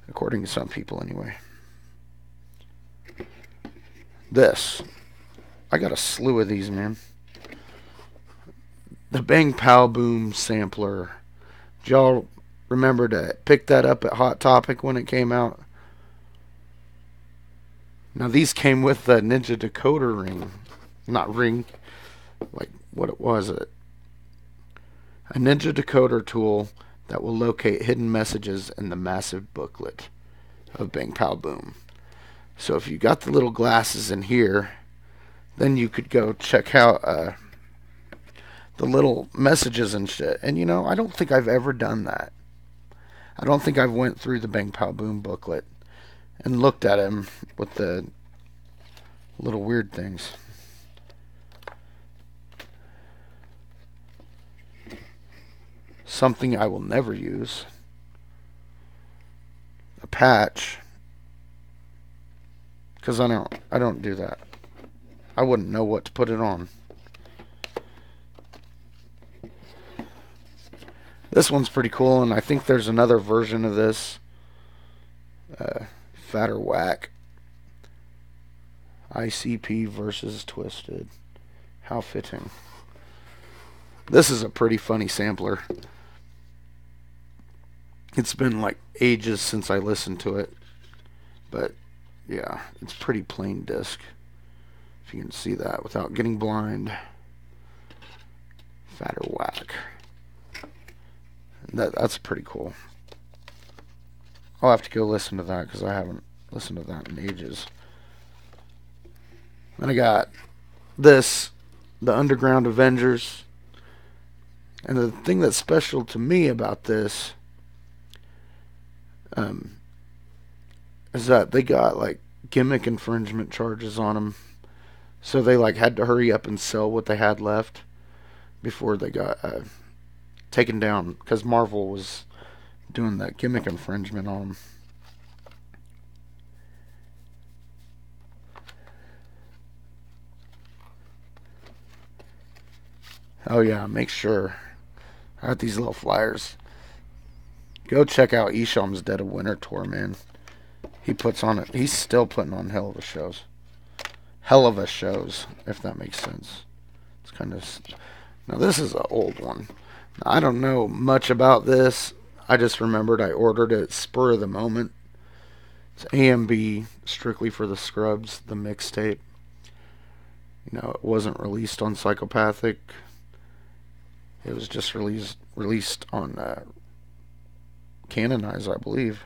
according to some people anyway. This, I got a slew of these, man. The Bang Pow Boom sampler. Did y'all remember to pick that up at Hot Topic when it came out? Now these came with the Ninja Decoder ring. Not ring, like what it was. A Ninja Decoder tool that will locate hidden messages in the massive booklet of Bang Pow Boom. So if you got the little glasses in here, then you could go check out the little messages and shit. And you know, I don't think I've ever done that. I don't think I've went through the Bang Pow Boom booklet and looked at him with the little weird things. Something I will never use. A patch. Because I don't do that. I wouldn't know what to put it on. This one's pretty cool, and I think there's another version of this. Fat or Whack. ICP versus Twisted. How fitting. This is a pretty funny sampler. It's been like ages since I listened to it. But yeah, it's pretty plain disc. If you can see that without getting blind. Fat or Whack. That's pretty cool. I'll have to go listen to that because I haven't listened to that in ages. Then I got this, the Underground Avengers. And the thing that's special to me about this is that they got like gimmick infringement charges on them. So they like had to hurry up and sell what they had left before they got taken down because Marvel was doing that gimmick infringement on them. Oh yeah, make sure. I got these little flyers. Go check out Esham's Dead of Winter tour, man. He puts on it. He's still putting on hell of a shows. Hell of a shows, if that makes sense. It's kind of... Now this is an old one. Now, I don't know much about this. I just remembered I ordered it spur of the moment. It's AMB, strictly for the Scrubs, the mixtape. You know, it wasn't released on Psychopathic. It was just released on Canonize, I believe.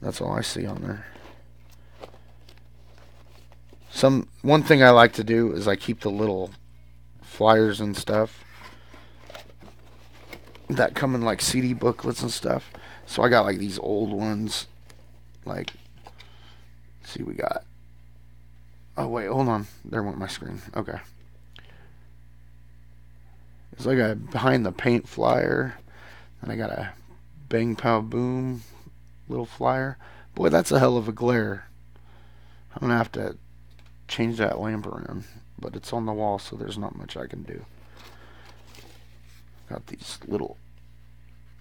That's all I see on there. One thing I like to do is I keep the little flyers and stuff that come in like CD booklets and stuff. So I got like these old ones. Like, let's see, we got... Oh wait, hold on. There went my screen. Okay. It's like a Behind the Paint flyer. And I got a Bang Pow Boom little flyer. Boy, that's a hell of a glare. I'm going to have to change that lamp around. But it's on the wall, so there's not much I can do. Got these little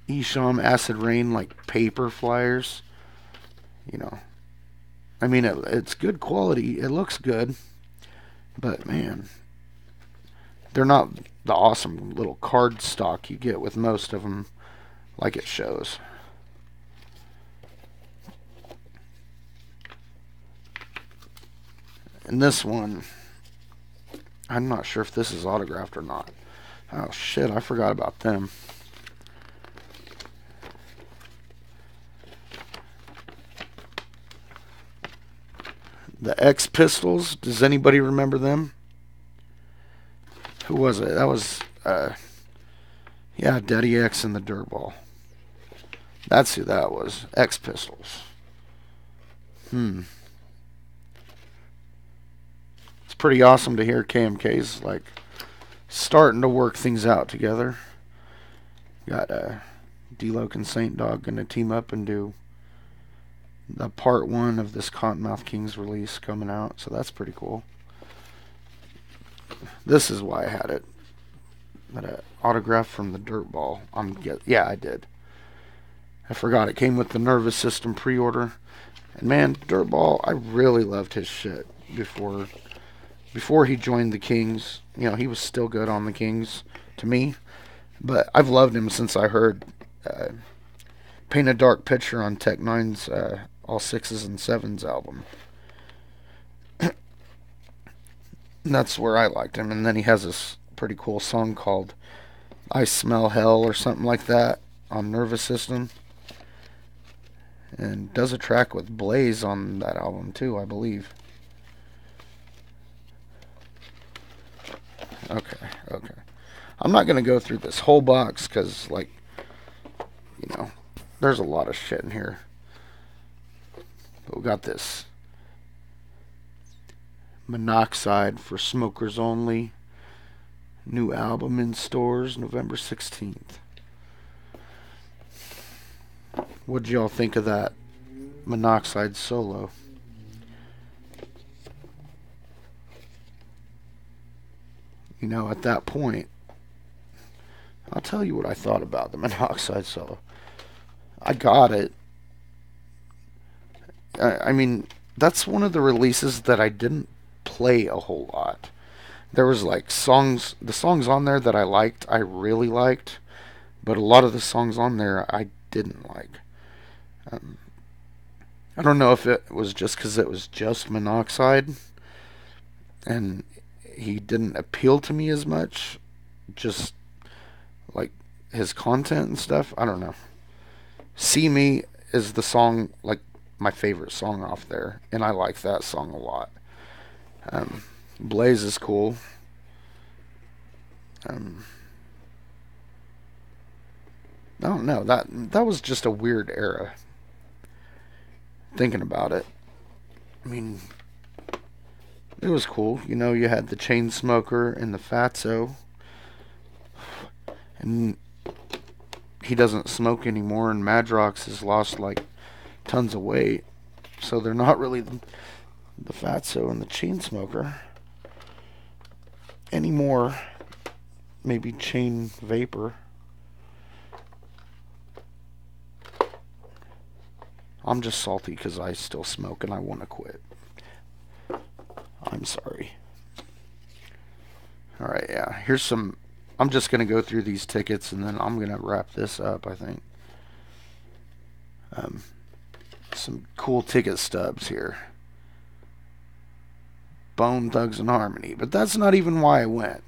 Esham Acid Rain like paper flyers. You know. I mean, it's good quality. It looks good. But, man, they're not the awesome little card stock you get with most of them, like it shows. And this one, I'm not sure if this is autographed or not. Oh shit, I forgot about them. The X Pistols, does anybody remember them? Who was it? That was, yeah, Daddy X and the Dirtball. That's who that was. X Pistols. It's pretty awesome to hear KMK's like starting to work things out together. Got D-Loc and Saint Dog gonna team up and do the part 1 of this Cottonmouth Kings release coming out, so that's pretty cool. This is why I had it. That autograph from the Dirtball. Yeah, I did. I forgot it came with the Nervous System pre-order. And man, Dirtball, I really loved his shit before he joined the Kings. You know, he was still good on the Kings to me, but I've loved him since I heard Paint a Dark Picture on Tech Nine's All Sixes and Sevens album. And that's where I liked him. And then he has this pretty cool song called I Smell Hell or something like that on Nervous System. And does a track with Blaze on that album too, I believe. Okay. I'm not going to go through this whole box because, like, you know, there's a lot of shit in here. But we got this Monoxide for Smokers Only. New album in stores November 16th. What'd y'all think of that Monoxide solo? You know, at that point, I'll tell you what I thought about the Monoxide solo. I got it. I mean, that's one of the releases that I didn't play a whole lot. There was like the songs on there that I liked, I really liked, but a lot of the songs on there I didn't like. I don't know if it was just because it was just Monoxide and he didn't appeal to me as much, just like his content and stuff. I don't know. See Me is the song, like my favorite song off there, and I like that song a lot. Blaze is cool. I don't know, that was just a weird era. Thinking about it, I mean, it was cool. You know, you had the Chainsmoker and the Fatso, and he doesn't smoke anymore, and Madrox has lost like tons of weight, so they're not really the Fatso and the Chainsmoker anymore. Maybe Chain Vapor. I'm just salty because I still smoke and I want to quit. I'm sorry. Alright, yeah. Here's some... I'm just going to go through these tickets and then I'm going to wrap this up, I think. Some cool ticket stubs here. Bone Thugs and Harmony. But that's not even why I went.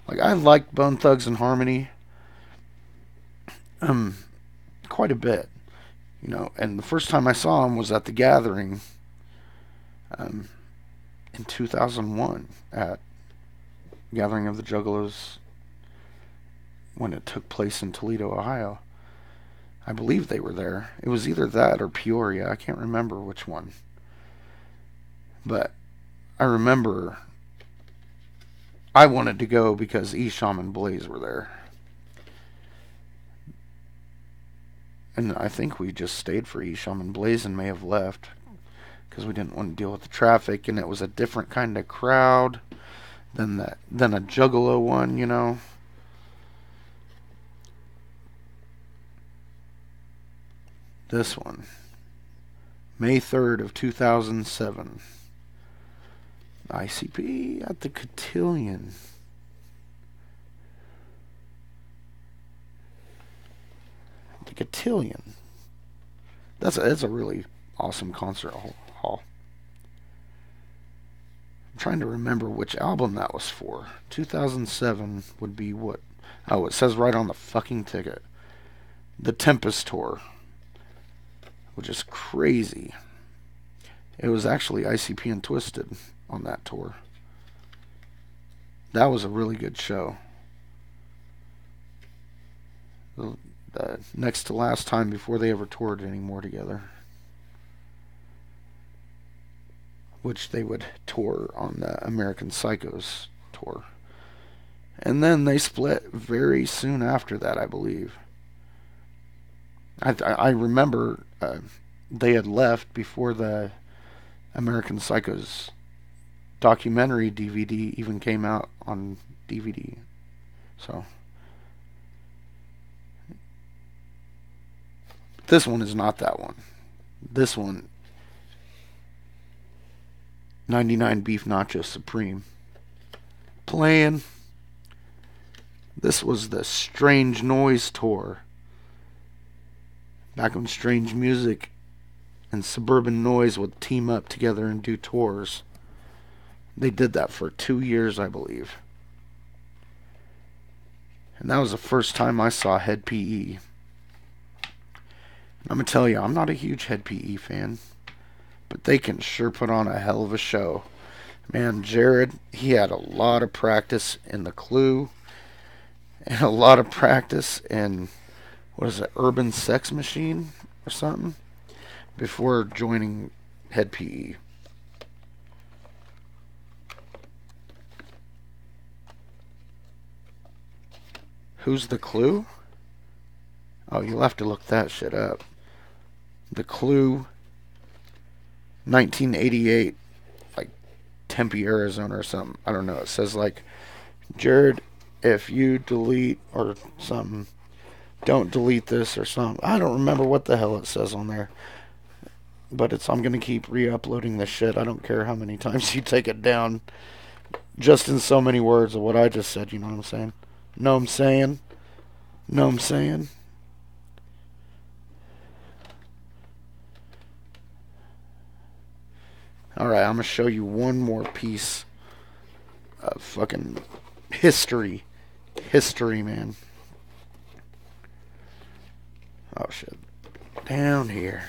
Like, I liked Bone Thugs and Harmony quite a bit. You know, and the first time I saw him was at the Gathering in 2001 at Gathering of the Juggalos when it took place in Toledo, Ohio. I believe they were there. It was either that or Peoria. I can't remember which one. But I remember I wanted to go because Esham and Blaze were there. And I think we just stayed for Esham and Blaze and may have left because we didn't want to deal with the traffic, and it was a different kind of crowd than a Juggalo one, you know. This one, May 3rd of 2007. ICP at the Cotillion. The Cotillion. That's a really awesome concert hall. I'm trying to remember which album that was for. 2007 would be what? Oh, it says right on the fucking ticket. The Tempest Tour, which is crazy. It was actually ICP and Twisted on that tour. That was a really good show. The next to last time before they ever toured anymore together. Which they would tour on the American Psychos tour. And then they split very soon after that, I believe. I remember they had left before the American Psychos documentary DVD even came out on DVD. So this one is not that one. This one, 99 Beef Nachos Supreme, playing. This was the Strange Noise tour. Back when Strange Music and Suburban Noise would team up together and do tours. They did that for 2 years, I believe. And that was the first time I saw Head PE. I'm going to tell you, I'm not a huge Head PE fan, but they can sure put on a hell of a show. Man, Jared, he had a lot of practice in the Clue, and a lot of practice in, what is it, Urban Sex Machine or something, before joining Head PE. Who's the Clue? Oh, you'll have to look that shit up. The Clue, 1988, like Tempe, Arizona or something. I don't know. It says like, Jared, if you delete or something, don't delete this or something. I don't remember what the hell it says on there. But I'm going to keep re-uploading this shit. I don't care how many times you take it down. Just in so many words of what I just said, you know what I'm saying? Know what I'm saying? Know what I'm saying? Alright, I'm going to show you one more piece of fucking history. History, man. Oh, shit. Down here.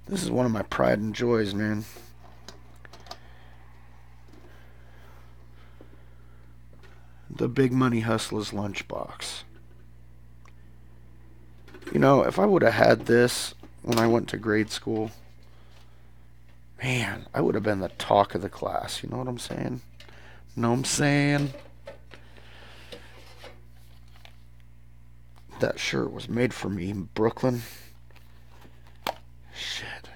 This is one of my pride and joys, man. The Big Money Hustlers lunchbox. You know, if I would have had this when I went to grade school, man, I would have been the talk of the class. You know what I'm saying? Know what I'm saying? That shirt was made for me in Brooklyn. Shit.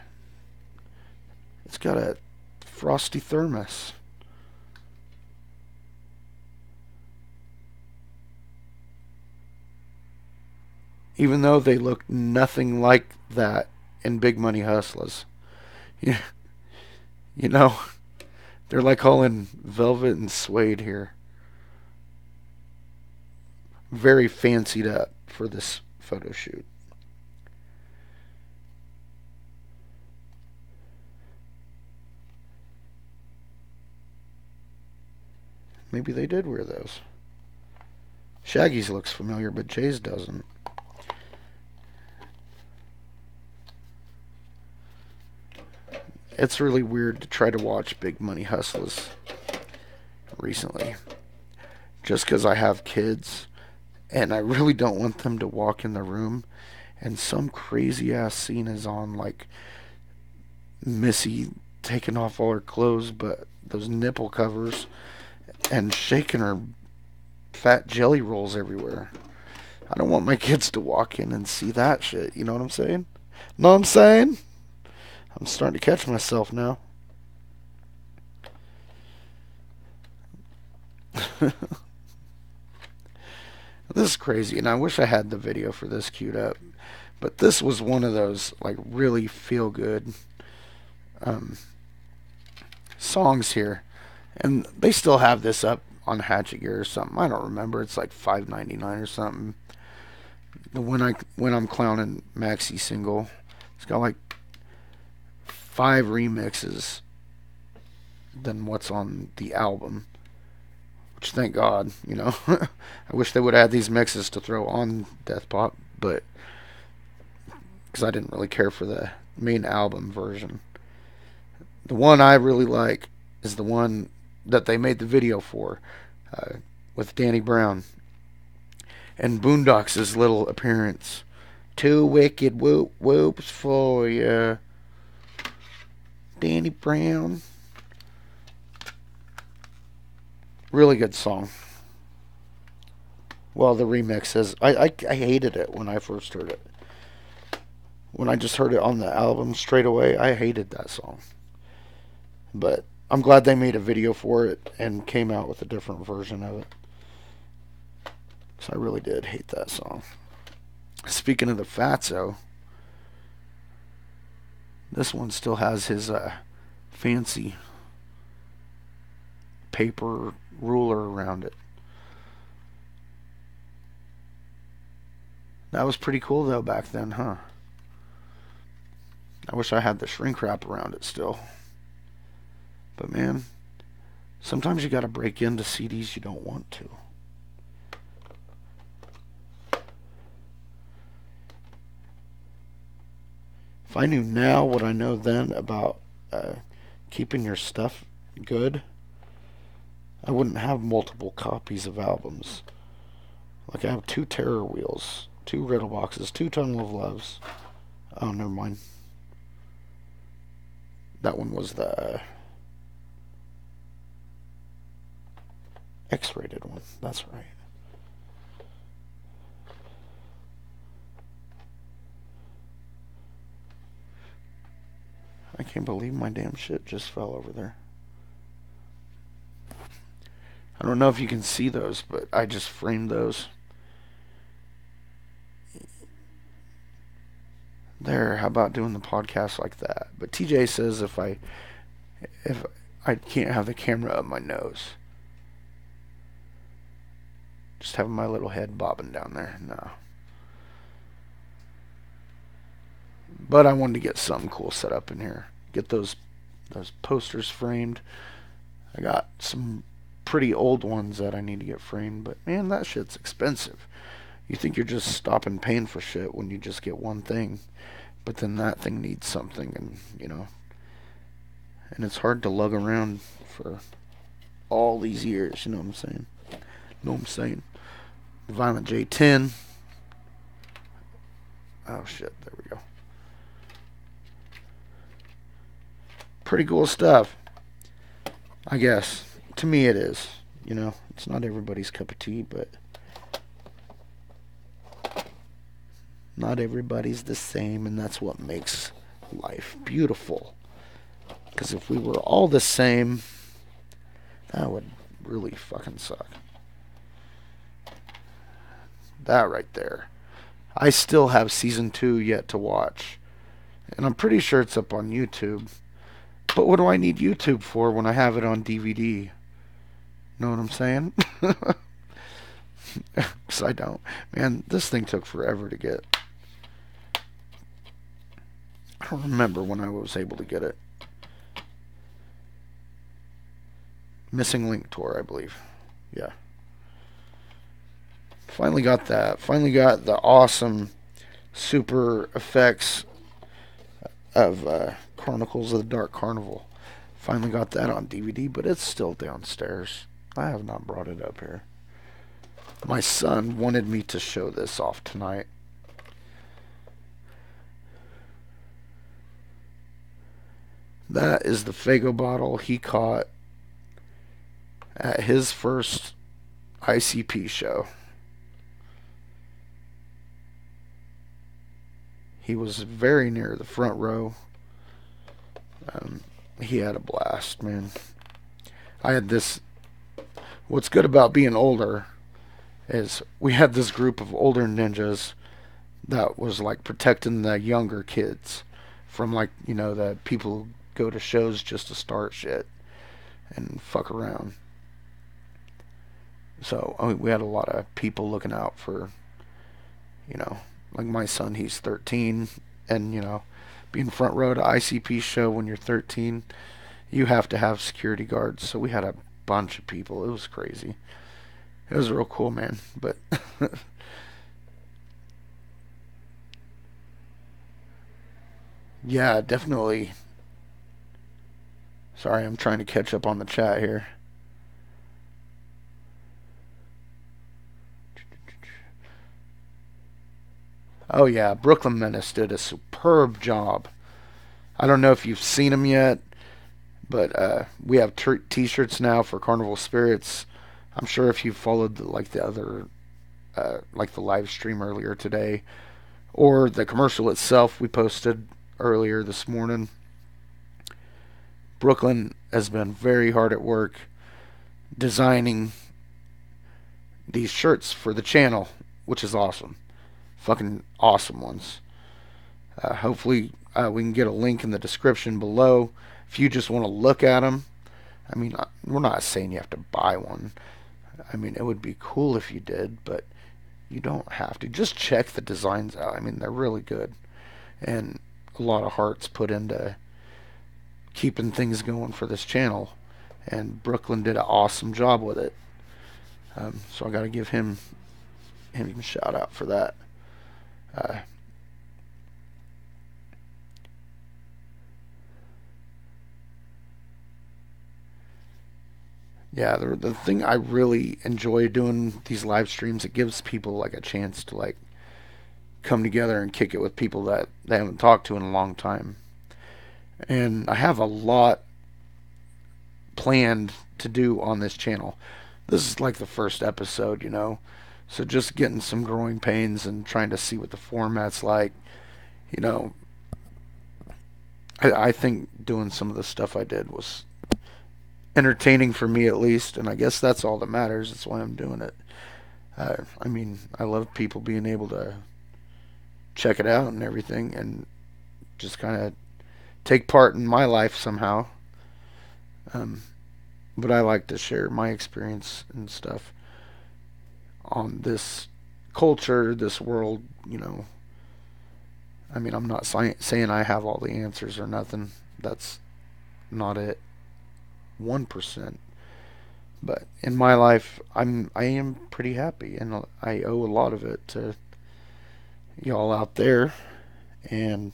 It's got a frosty thermos. Even though they look nothing like that in Big Money Hustlers. Yeah. You know, they're like all in velvet and suede here. Very fancied up for this photo shoot. Maybe they did wear those. Shaggy's looks familiar, but Jay's doesn't. It's really weird to try to watch Big Money Hustlers recently. Just because I have kids, and I really don't want them to walk in the room, and some crazy ass scene is on, like Missy taking off all her clothes, but those nipple covers, and shaking her fat jelly rolls everywhere. I don't want my kids to walk in and see that shit. You know what I'm saying? Know what I'm saying? I'm starting to catch myself now. This is crazy, and I wish I had the video for this queued up. But this was one of those, like, really feel-good songs here. And they still have this up on Hatchet Gear or something. I don't remember. It's like $5.99 or something. The When I'm Clowning maxi single. It's got like 5 remixes than what's on the album. Which, thank God, you know. I wish they would add these mixes to throw on Death Pop, but because I didn't really care for the main album version. The one I really like is the one that they made the video for, with Danny Brown and Boondocks' little appearance. 2 wicked whoop whoops for ya, Danny Brown. Really good song. Well, the remix is... I hated it when I first heard it. When I just heard it on the album straight away, I hated that song. But I'm glad they made a video for it and came out with a different version of it. So I really did hate that song. Speaking of the Fatso, this one still has his fancy paper ruler around it. That was pretty cool though back then, huh? I wish I had the shrink wrap around it still. But man, sometimes you gotta break into CDs you don't want to. If I knew now what I know then about keeping your stuff good, I wouldn't have multiple copies of albums. Like I have 2 Terror Wheels, 2 Riddle Boxes, 2 Tunnel of Loves. Oh, never mind. That one was the X-rated one. That's right. I can't believe my damn shit just fell over there. I don't know if you can see those, but I just framed those. There, how about doing the podcast like that? But TJ says if I can't have the camera up my nose. Just having my little head bobbing down there. No. But I wanted to get something cool set up in here. Get those posters framed. I got some pretty old ones that I need to get framed, but man, that shit's expensive. You think you're just stopping paying for shit when you just get one thing, but then that thing needs something, and you know, and it's hard to lug around for all these years. You know what I'm saying? The Violent J10. Oh shit, there we go. Pretty cool stuff, I guess. To me it is. You know, it's not everybody's cup of tea, but not everybody's the same, and that's what makes life beautiful. Because if we were all the same, that would really fucking suck. That right there. I still have season 2 yet to watch, and I'm pretty sure it's up on YouTube. But what do I need YouTube for when I have it on DVD? Know what I'm saying? Because I don't. Man, this thing took forever to get. I don't remember when I was able to get it. Missing Link tour, I believe. Yeah. Finally got that. Finally got the awesome super effects of Chronicles of the Dark Carnival. Finally got that on DVD, but it's still downstairs. I have not brought it up here. My son wanted me to show this off tonight. That is the Faygo bottle he caught at his first ICP show. He was very near the front row. He had a blast, man. I had this... What's good about being older is we had this group of older ninjas that was like protecting the younger kids from, like, you know, the people who go to shows just to start shit and fuck around. So I mean, we had a lot of people looking out for, you know, like my son, he's 13, and, you know, being front row to ICP show when you're 13, you have to have security guards. So we had a bunch of people. It was crazy. It was real cool, man. But yeah, definitely. Sorry, I'm trying to catch up on the chat here. Oh yeah, Brooklyn Menace did a superb job. I don't know if you've seen them yet, but we have t-shirts now for Carnival Spirits. I'm sure if you followed the other, like the live stream earlier today, or the commercial itself we posted earlier this morning, Brooklyn has been very hard at work designing these shirts for the channel, which is awesome. Fucking awesome ones. Hopefully we can get a link in the description below if you just want to look at them. I mean, we're not saying you have to buy one. I mean, it would be cool if you did, but you don't have to. Just check the designs out. I mean, they're really good. And a lot of heart's put into keeping things going for this channel. And Brooklyn did an awesome job with it. So I got to give him a shout out for that. Yeah, the thing I really enjoy doing these live streams, it gives people like a chance to like come together and kick it with people that they haven't talked to in a long time. And I have a lot planned to do on this channel. This is like the first episode, you know. So just getting some growing pains and trying to see what the format's like. You know, I think doing some of the stuff I did was entertaining for me at least, and I guess that's all that matters. That's why I'm doing it. I mean, I love people being able to check it out and everything and just kind of take part in my life somehow. But I like to share my experience and stuff on this culture, this world, you know. I mean, I'm not saying I have all the answers or nothing. That's not it. 1%. But in my life, I am pretty happy, and I owe a lot of it to y'all out there and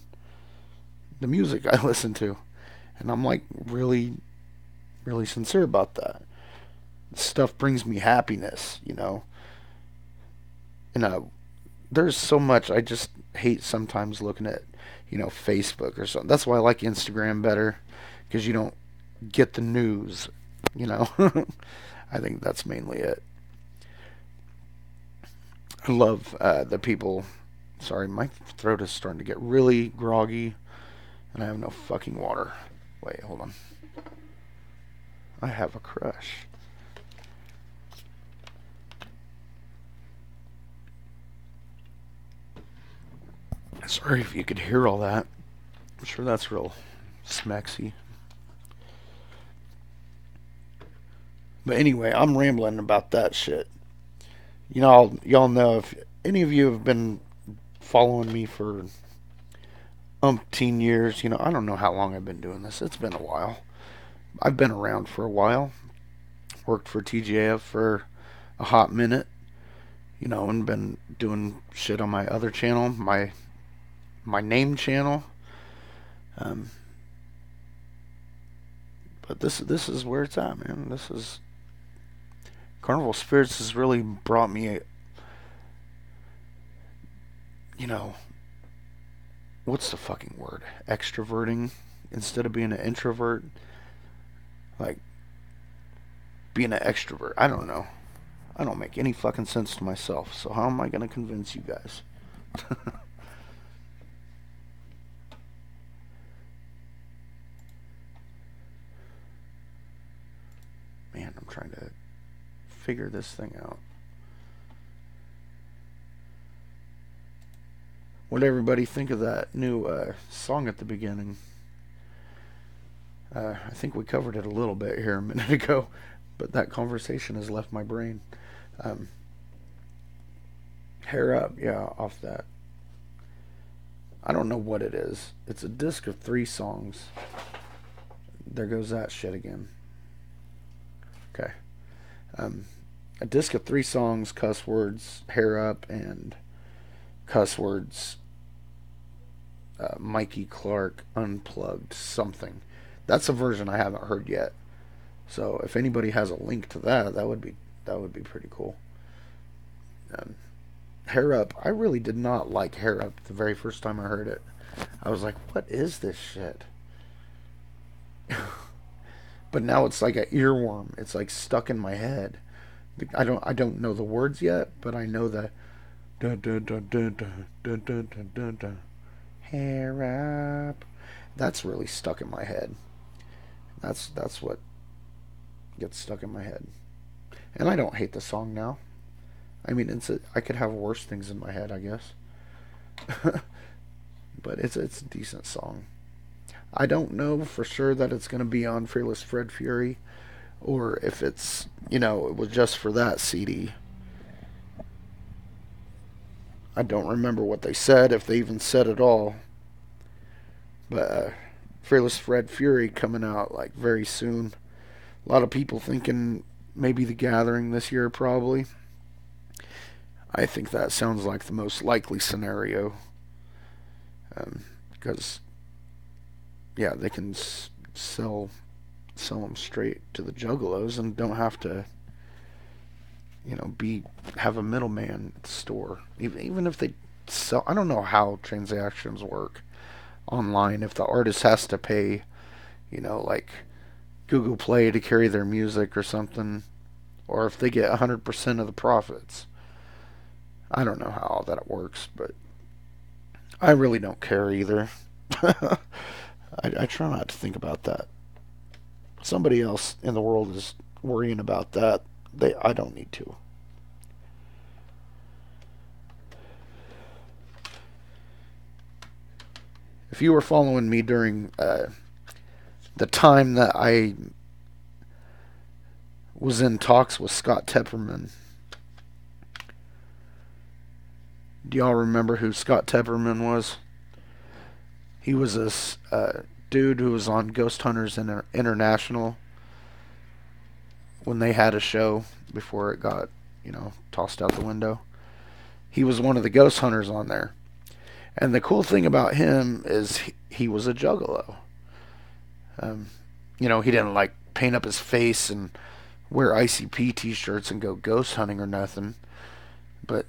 the music I listen to. And I'm like really, really sincere about that. Stuff brings me happiness, you know. And there's so much I just hate sometimes looking at, you know, Facebook or something. That's why I like Instagram better, because you don't get the news, you know. I think that's mainly it. I love the people. Sorry, my throat is starting to get really groggy, and I have no fucking water. Wait, hold on. I have a crush. Sorry if you could hear all that. I'm sure that's real smexy. But anyway, I'm rambling about that shit. You know, y'all know, if any of you have been following me for umpteen years, you know, I don't know how long I've been doing this. It's been a while. I've been around for a while. Worked for TGF for a hot minute, you know, and been doing shit on my other channel, my name channel. But this is where it's at, man. This is Carnival Spirits has really brought me you know, what's the fucking word? Extroverting instead of being an introvert. Like, being an extrovert. I don't know. I don't make any fucking sense to myself. So how am I going to convince you guys? Man, I'm trying to figure this thing out. What did everybody think of that new song at the beginning? I think we covered it a little bit here a minute ago, but that conversation has left my brain. Hair Up, yeah, off that. I don't know what it is. It's a disc of 3 songs. there goes that shit again. Okay. A disc of 3 songs, cuss words, hair up, and cuss words, Mikey Clark, unplugged, something. That's a version I haven't heard yet. So if anybody has a link to that, that would be pretty cool. Hair Up, I really did not like Hair Up the very first time I heard it. I was like, what is this shit? But now it's like an earworm. It's like stuck in my head. I don't know the words yet, but I know the dun, dun, dun, dun, dun, dun, dun, dun, dun, dun. Hair Up. That's really stuck in my head. That's what gets stuck in my head. And I don't hate the song now. I mean, I could have worse things in my head, I guess. But it's a decent song. I don't know for sure that it's going to be on Fearless Fred Fury, or if it's, it was just for that CD. I don't remember what they said, if they even said it all. But Fearless Fred Fury coming out like very soon. A lot of people thinking maybe The Gathering this year, probably. I think that sounds like the most likely scenario. Because, yeah, they can sell them straight to the juggalos and don't have to, have a middleman at the store. Even if they sell, I don't know how transactions work online. If the artist has to pay, like Google Play to carry their music or something, or if they get 100% of the profits. I don't know how all that works, but I really don't care either. I try not to think about that. Somebody else in the world is worrying about that. I don't need to. If you were following me during the time that I was in talks with Scott Tepperman, do y'all remember who Scott Tepperman was? He was this dude who was on Ghost Hunters International when they had a show before it got, tossed out the window. He was one of the ghost hunters on there. And the cool thing about him is he was a juggalo. He didn't like paint up his face and wear ICP t-shirts and go ghost hunting or nothing. But,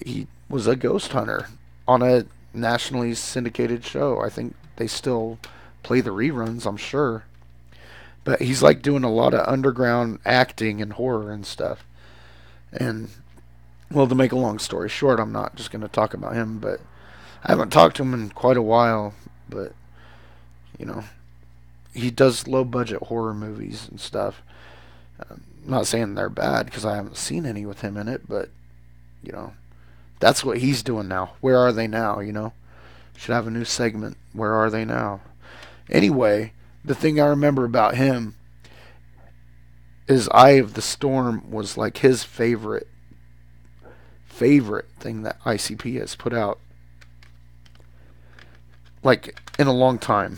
he was a ghost hunter on a nationally syndicated show. I think they still play the reruns, I'm sure. But he's like doing a lot of underground acting and horror and stuff. And, well, to make a long story short, I'm not just going to talk about him, but I haven't talked to him in quite a while. But, he does low-budget horror movies and stuff. I'm not saying they're bad because I haven't seen any with him in it, but, that's what he's doing now. Where are they now, Should have a new segment. Where are they now? Anyway, the thing I remember about him is Eye of the Storm was like his favorite thing that ICP has put out, like, in a long time.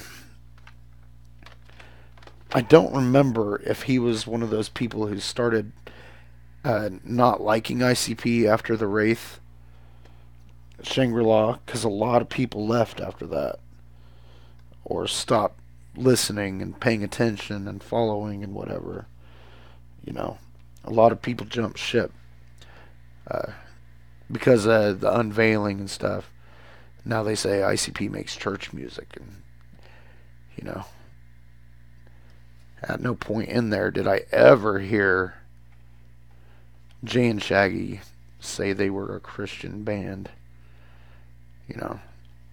I don't remember if he was one of those people who started not liking ICP after the Wraith Shangri-La, because a lot of people left after that, or stopped listening and paying attention and following and whatever. A lot of people jumped ship because of the unveiling and stuff. Now they say ICP makes church music, and at no point in there did I ever hear Jay and Shaggy say they were a Christian band.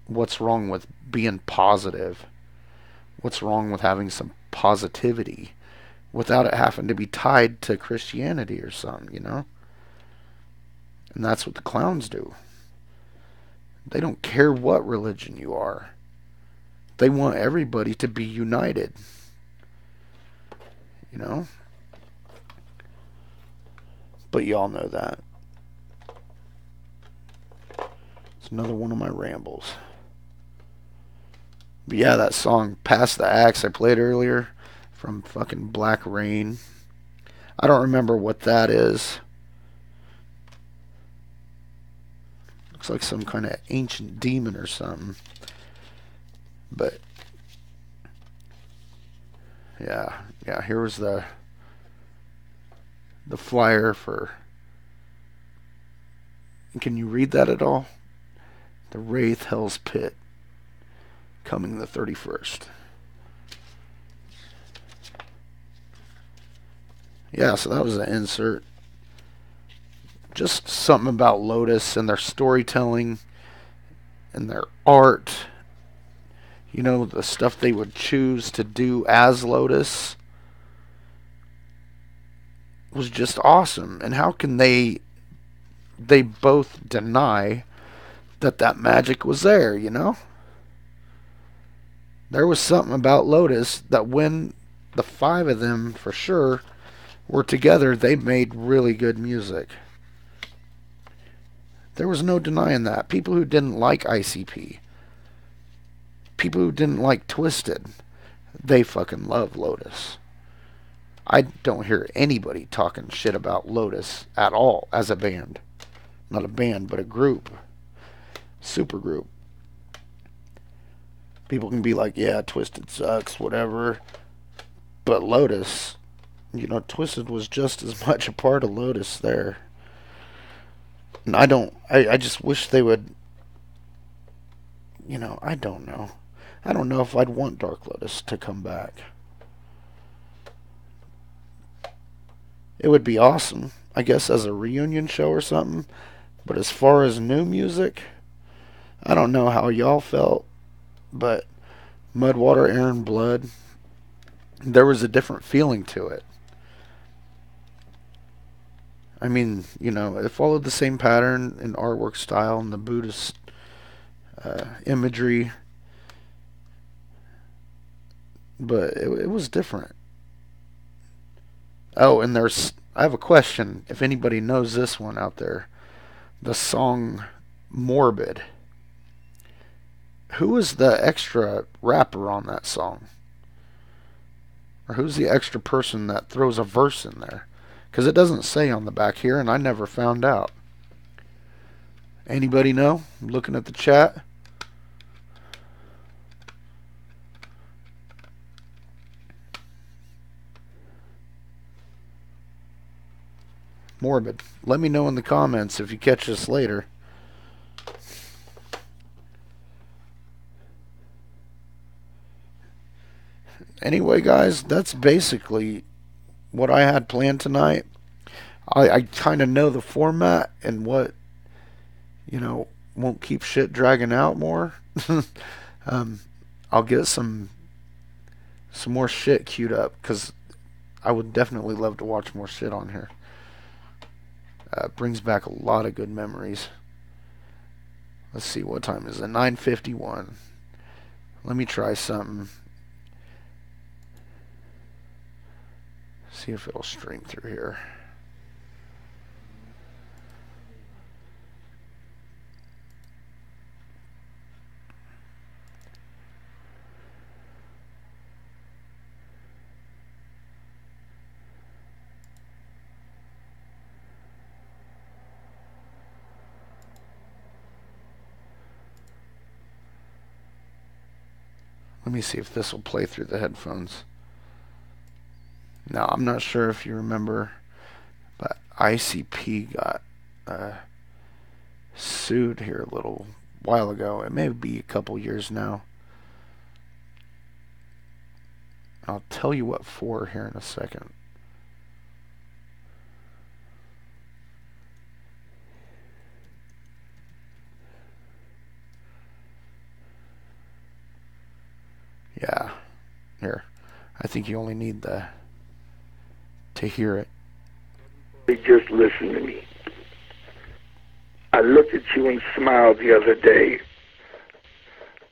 What's wrong with being positive? What's wrong with having some positivity without it having to be tied to Christianity or something, And that's what the clowns do. They don't care what religion you are. They want everybody to be united. But y'all know that. It's another one of my rambles. But yeah, that song Pass the Axe I played earlier from fucking Black Rain. I don't remember what that is. Looks like some kind of ancient demon or something. But yeah, here was the flyer for. Can you read that at all? The Wraith Hell's Pit, coming the 31st. Yeah, so that was an insert. Just something about Lotus and their storytelling and their art. You know, the stuff they would choose to do as Lotus was just awesome. And how can they both deny that magic was there, you know? There was something about Lotus that when the five of them, for sure, were together, they made really good music. There was no denying that. People who didn't like ICP, people who didn't like Twisted, they fucking love Lotus. I don't hear anybody talking shit about Lotus at all as a band. Not a band, but a group. Super group. People can be like, yeah, Twisted sucks, whatever. But Lotus, you know, Twisted was just as much a part of Lotus there. And I just wish they would, you know, I don't know. I don't know if I'd want Dark Lotus to come back. It would be awesome, I guess, as a reunion show or something. But as far as new music, I don't know how y'all felt, but Mudwater, Air and Blood, there was a different feeling to it. I mean, you know, it followed the same pattern in artwork style and the Buddhist imagery, but it was different. Oh, and I have a question, if anybody knows this one out there. The song Morbid. Who is the extra rapper on that song? Or who's the extra person that throws a verse in there? Because it doesn't say on the back here, and I never found out. Anybody know? I'm looking at the chat. Morbid. Let me know in the comments if you catch this later. Anyway, guys, that's basically what I had planned tonight. I kind of know the format and what, you know, won't keep shit dragging out more. I'll get some more shit queued up, because I would definitely love to watch more shit on here. Brings back a lot of good memories. Let's see, what time is it? 9:51. Let me try something. See if it'll stream through here. Let me see if this will play through the headphones. Now, I'm not sure if you remember, but ICP got sued here a little while ago. It may be a couple years now. I'll tell you what for here in a second. Yeah, here. I think you only need to hear it. Just listen to me. I looked at you and smiled the other day.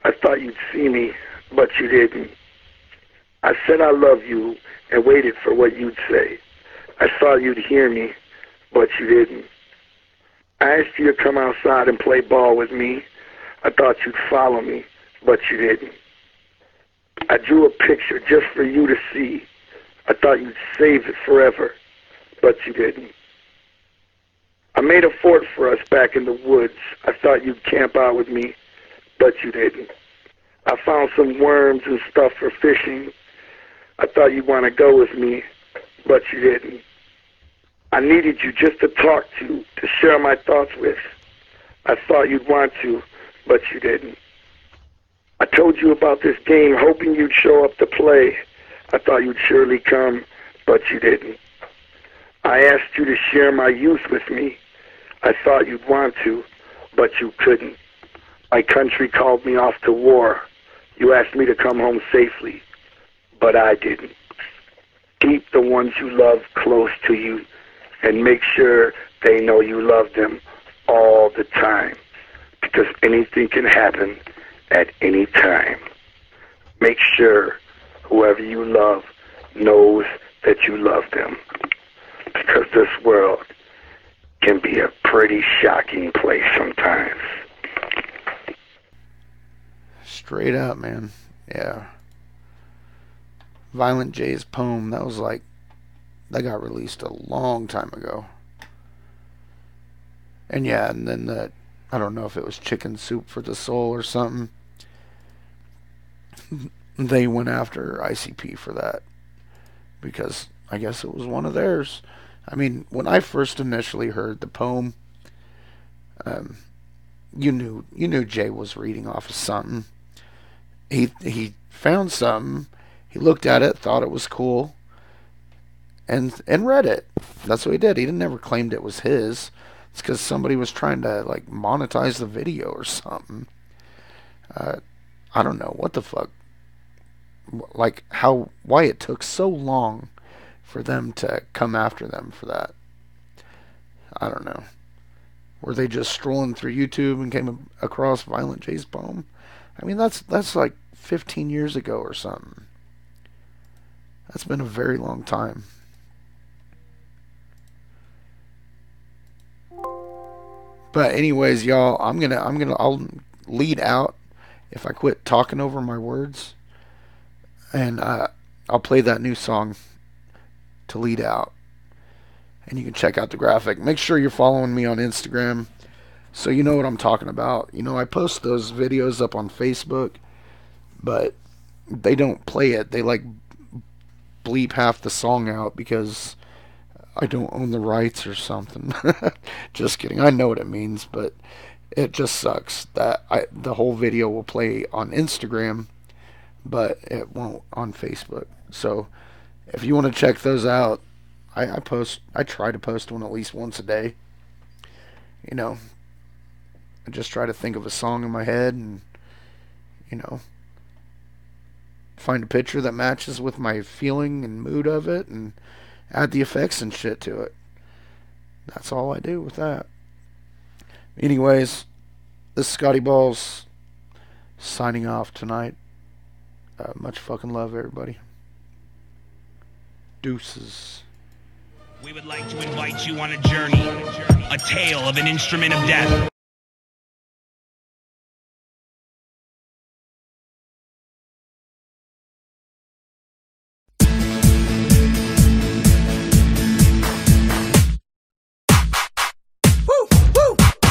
I thought you'd see me, but you didn't. I said I love you and waited for what you'd say. I thought you'd hear me, but you didn't. I asked you to come outside and play ball with me. I thought you'd follow me, but you didn't. I drew a picture just for you to see. I thought you'd save it forever, but you didn't. I made a fort for us back in the woods. I thought you'd camp out with me, but you didn't. I found some worms and stuff for fishing. I thought you'd want to go with me, but you didn't. I needed you just to talk to share my thoughts with. I thought you'd want to, but you didn't. I told you about this game, hoping you'd show up to play. I thought you'd surely come, but you didn't. I asked you to share my youth with me. I thought you'd want to, but you couldn't. My country called me off to war. You asked me to come home safely, but I didn't. Keep the ones you love close to you and make sure they know you love them all the time, because anything can happen at any time. Make sure whoever you love knows that you love them, because this world can be a pretty shocking place sometimes. Straight up, man. Yeah. Violent J's poem, that got released a long time ago. And yeah, and then I don't know if it was Chicken Soup for the Soul or something. They went after ICP for that, because I guess it was one of theirs. I mean, when I first initially heard the poem, you knew Jay was reading off of something. He found something, he looked at it, thought it was cool, and read it. That's what he did. He never claimed it was his. It's because somebody was trying to like monetize the video or something. I don't know what the fuck. Like why it took so long for them to come after them for that. I don't know. Were they just strolling through YouTube and came across Violent J's poem? I mean, that's like 15 years ago or something. That's been a very long time. But anyways, y'all, I'll lead out if I quit talking over my words, and I'll play that new song to lead out, and you can check out the graphic. Make sure you're following me on Instagram so you know what I'm talking about. You know, I post those videos up on Facebook, but they don't play it. They like bleep half the song out because I don't own the rights or something. Just kidding. I know what it means, but it just sucks that the whole video will play on Instagram, but it won't on Facebook. So if you want to check those out, I try to post one at least once a day. You know, I just try to think of a song in my head and, you know, find a picture that matches with my feeling and mood of it and add the effects and shit to it. That's all I do with that. Anyways, this is ScottyBallz signing off tonight. Much fucking love, everybody. Deuces. We would like to invite you on a journey, a tale of an instrument of death.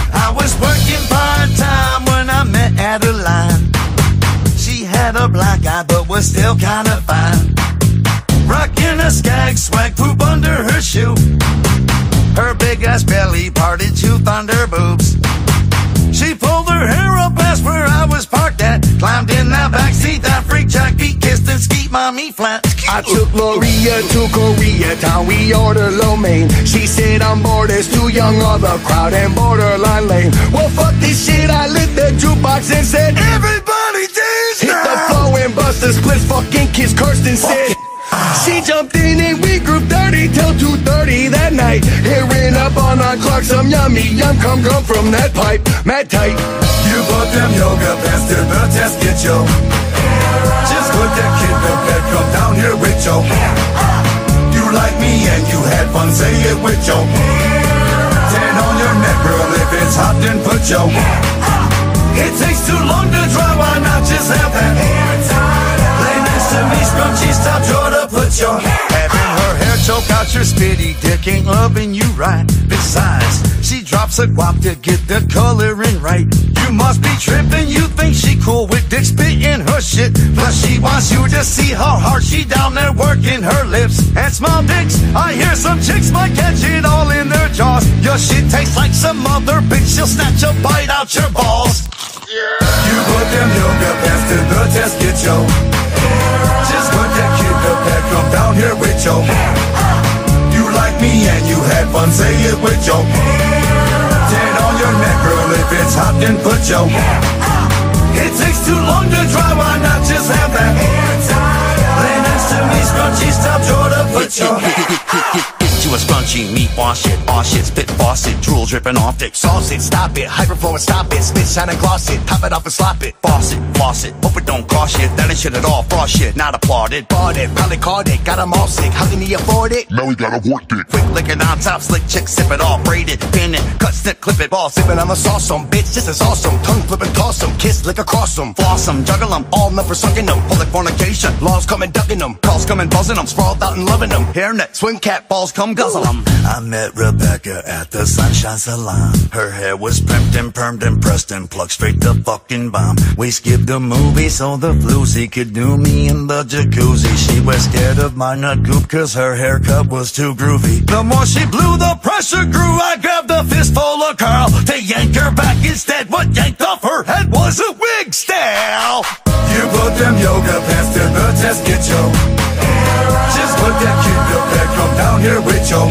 I was working part-time when I met Adeline. She had a black eye but was still kinda fine. Rocking a skag swag, poop under her shoe. Her big ass belly parted to thunder boobs. She pulled her hair up past where I was parked at. Climbed in that backseat, that freak jackbeat kissed and skeet mommy flat. I took Maria to Koreatown, we ordered lo mein. She said I'm bored, it's too young on the crowd and borderline lame. Well fuck this shit, I lit the jukebox and said everybody dance now. Hit the flow and bust the splits, fucking kiss Kirsten said. She jumped in and we grouped 30 till 2:30 that night. Hearing up on our clock some yummy yum come from that pipe, mad tight. You bought them yoga pants to the test, get yo. Just put that kid to bed, come down here with yo. You like me and you had fun, say it with yo. Tan on your neck, girl, if it's hot then put yo. It takes too long to dry, why not just have that? Lay her spitty dick ain't loving you right. Besides, she drops a guap to get the coloring right. You must be tripping, you think she cool with dick spitting her shit. Plus she wants you to see how hard she down there working her lips. And small dicks, I hear some chicks might catch it all in their jaws. Your shit tastes like some other bitch, she'll snatch a bite out your balls. You put them yoga pants to the test, get yo. Just put that kid to bed, come down here with yo. You like me and you had fun, say it with yo. 10 on your neck, girl, if it's hot, then put yo. It takes too long to dry, why not just have that hair tie? Lay next to me, scrunchy, stop, Jordan, put yo. To a scrunchy, meat, wash it, spit, faucet, drool dripping off it. Sauce it, stop it, hyperfluent, stop it. Spit, shine and gloss it, top it off and slop it. Faucet, floss it, hope it don't cost shit. That ain't shit at all, frost shit, not applauded. Bought it, probably caught it, got 'em all sick. How can he afford it? Now he got a work dick. Quick licking on top, slick chick, sip it all, braid it, pin it, cut, snip, clip it, ball, Sippin' on the sauce, bitch, this is awesome. Tongue flippin', toss 'em, kiss, lick across 'em. floss 'em, juggle 'em, all number sucking them. Public fornication, Laws coming, ducking 'em. calls coming, buzzing 'em, Sprawled out and loving 'em. hairnet, swing cat, balls come guzzle 'em. I met Rebecca at the Sunshine Salon. Her hair was primped and permed and pressed and plucked straight to fucking bomb. We skipped the movie so the floozy could do me in the jacuzzi. She was scared of my nut goop cause her haircut was too groovy. The more she blew, the pressure grew. I grabbed a fistful of curl to yank her back instead. What yanked off her head was a wig style. You put them yoga pants to the test, get yo. Just put that kid to bed, come down here with yo.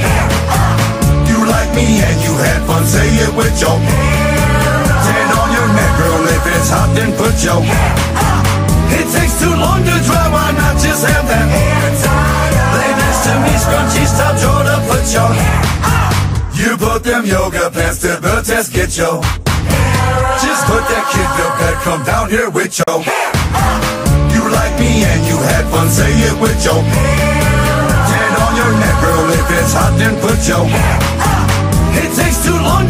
You like me and you had fun, say it with yo. 10 on your neck, girl, if it's hot, then put yo. It takes too long to dry, why not just have that hair tie? Lay next to me, scrunchy, stop, Jordan, put yo. You put them yoga pants to the test, get yo. Just put that kid to bed, come down here with yo. You like me and you had fun, say it with yo. 10 on your neck, girl, if it's hot, then put yo. It takes too long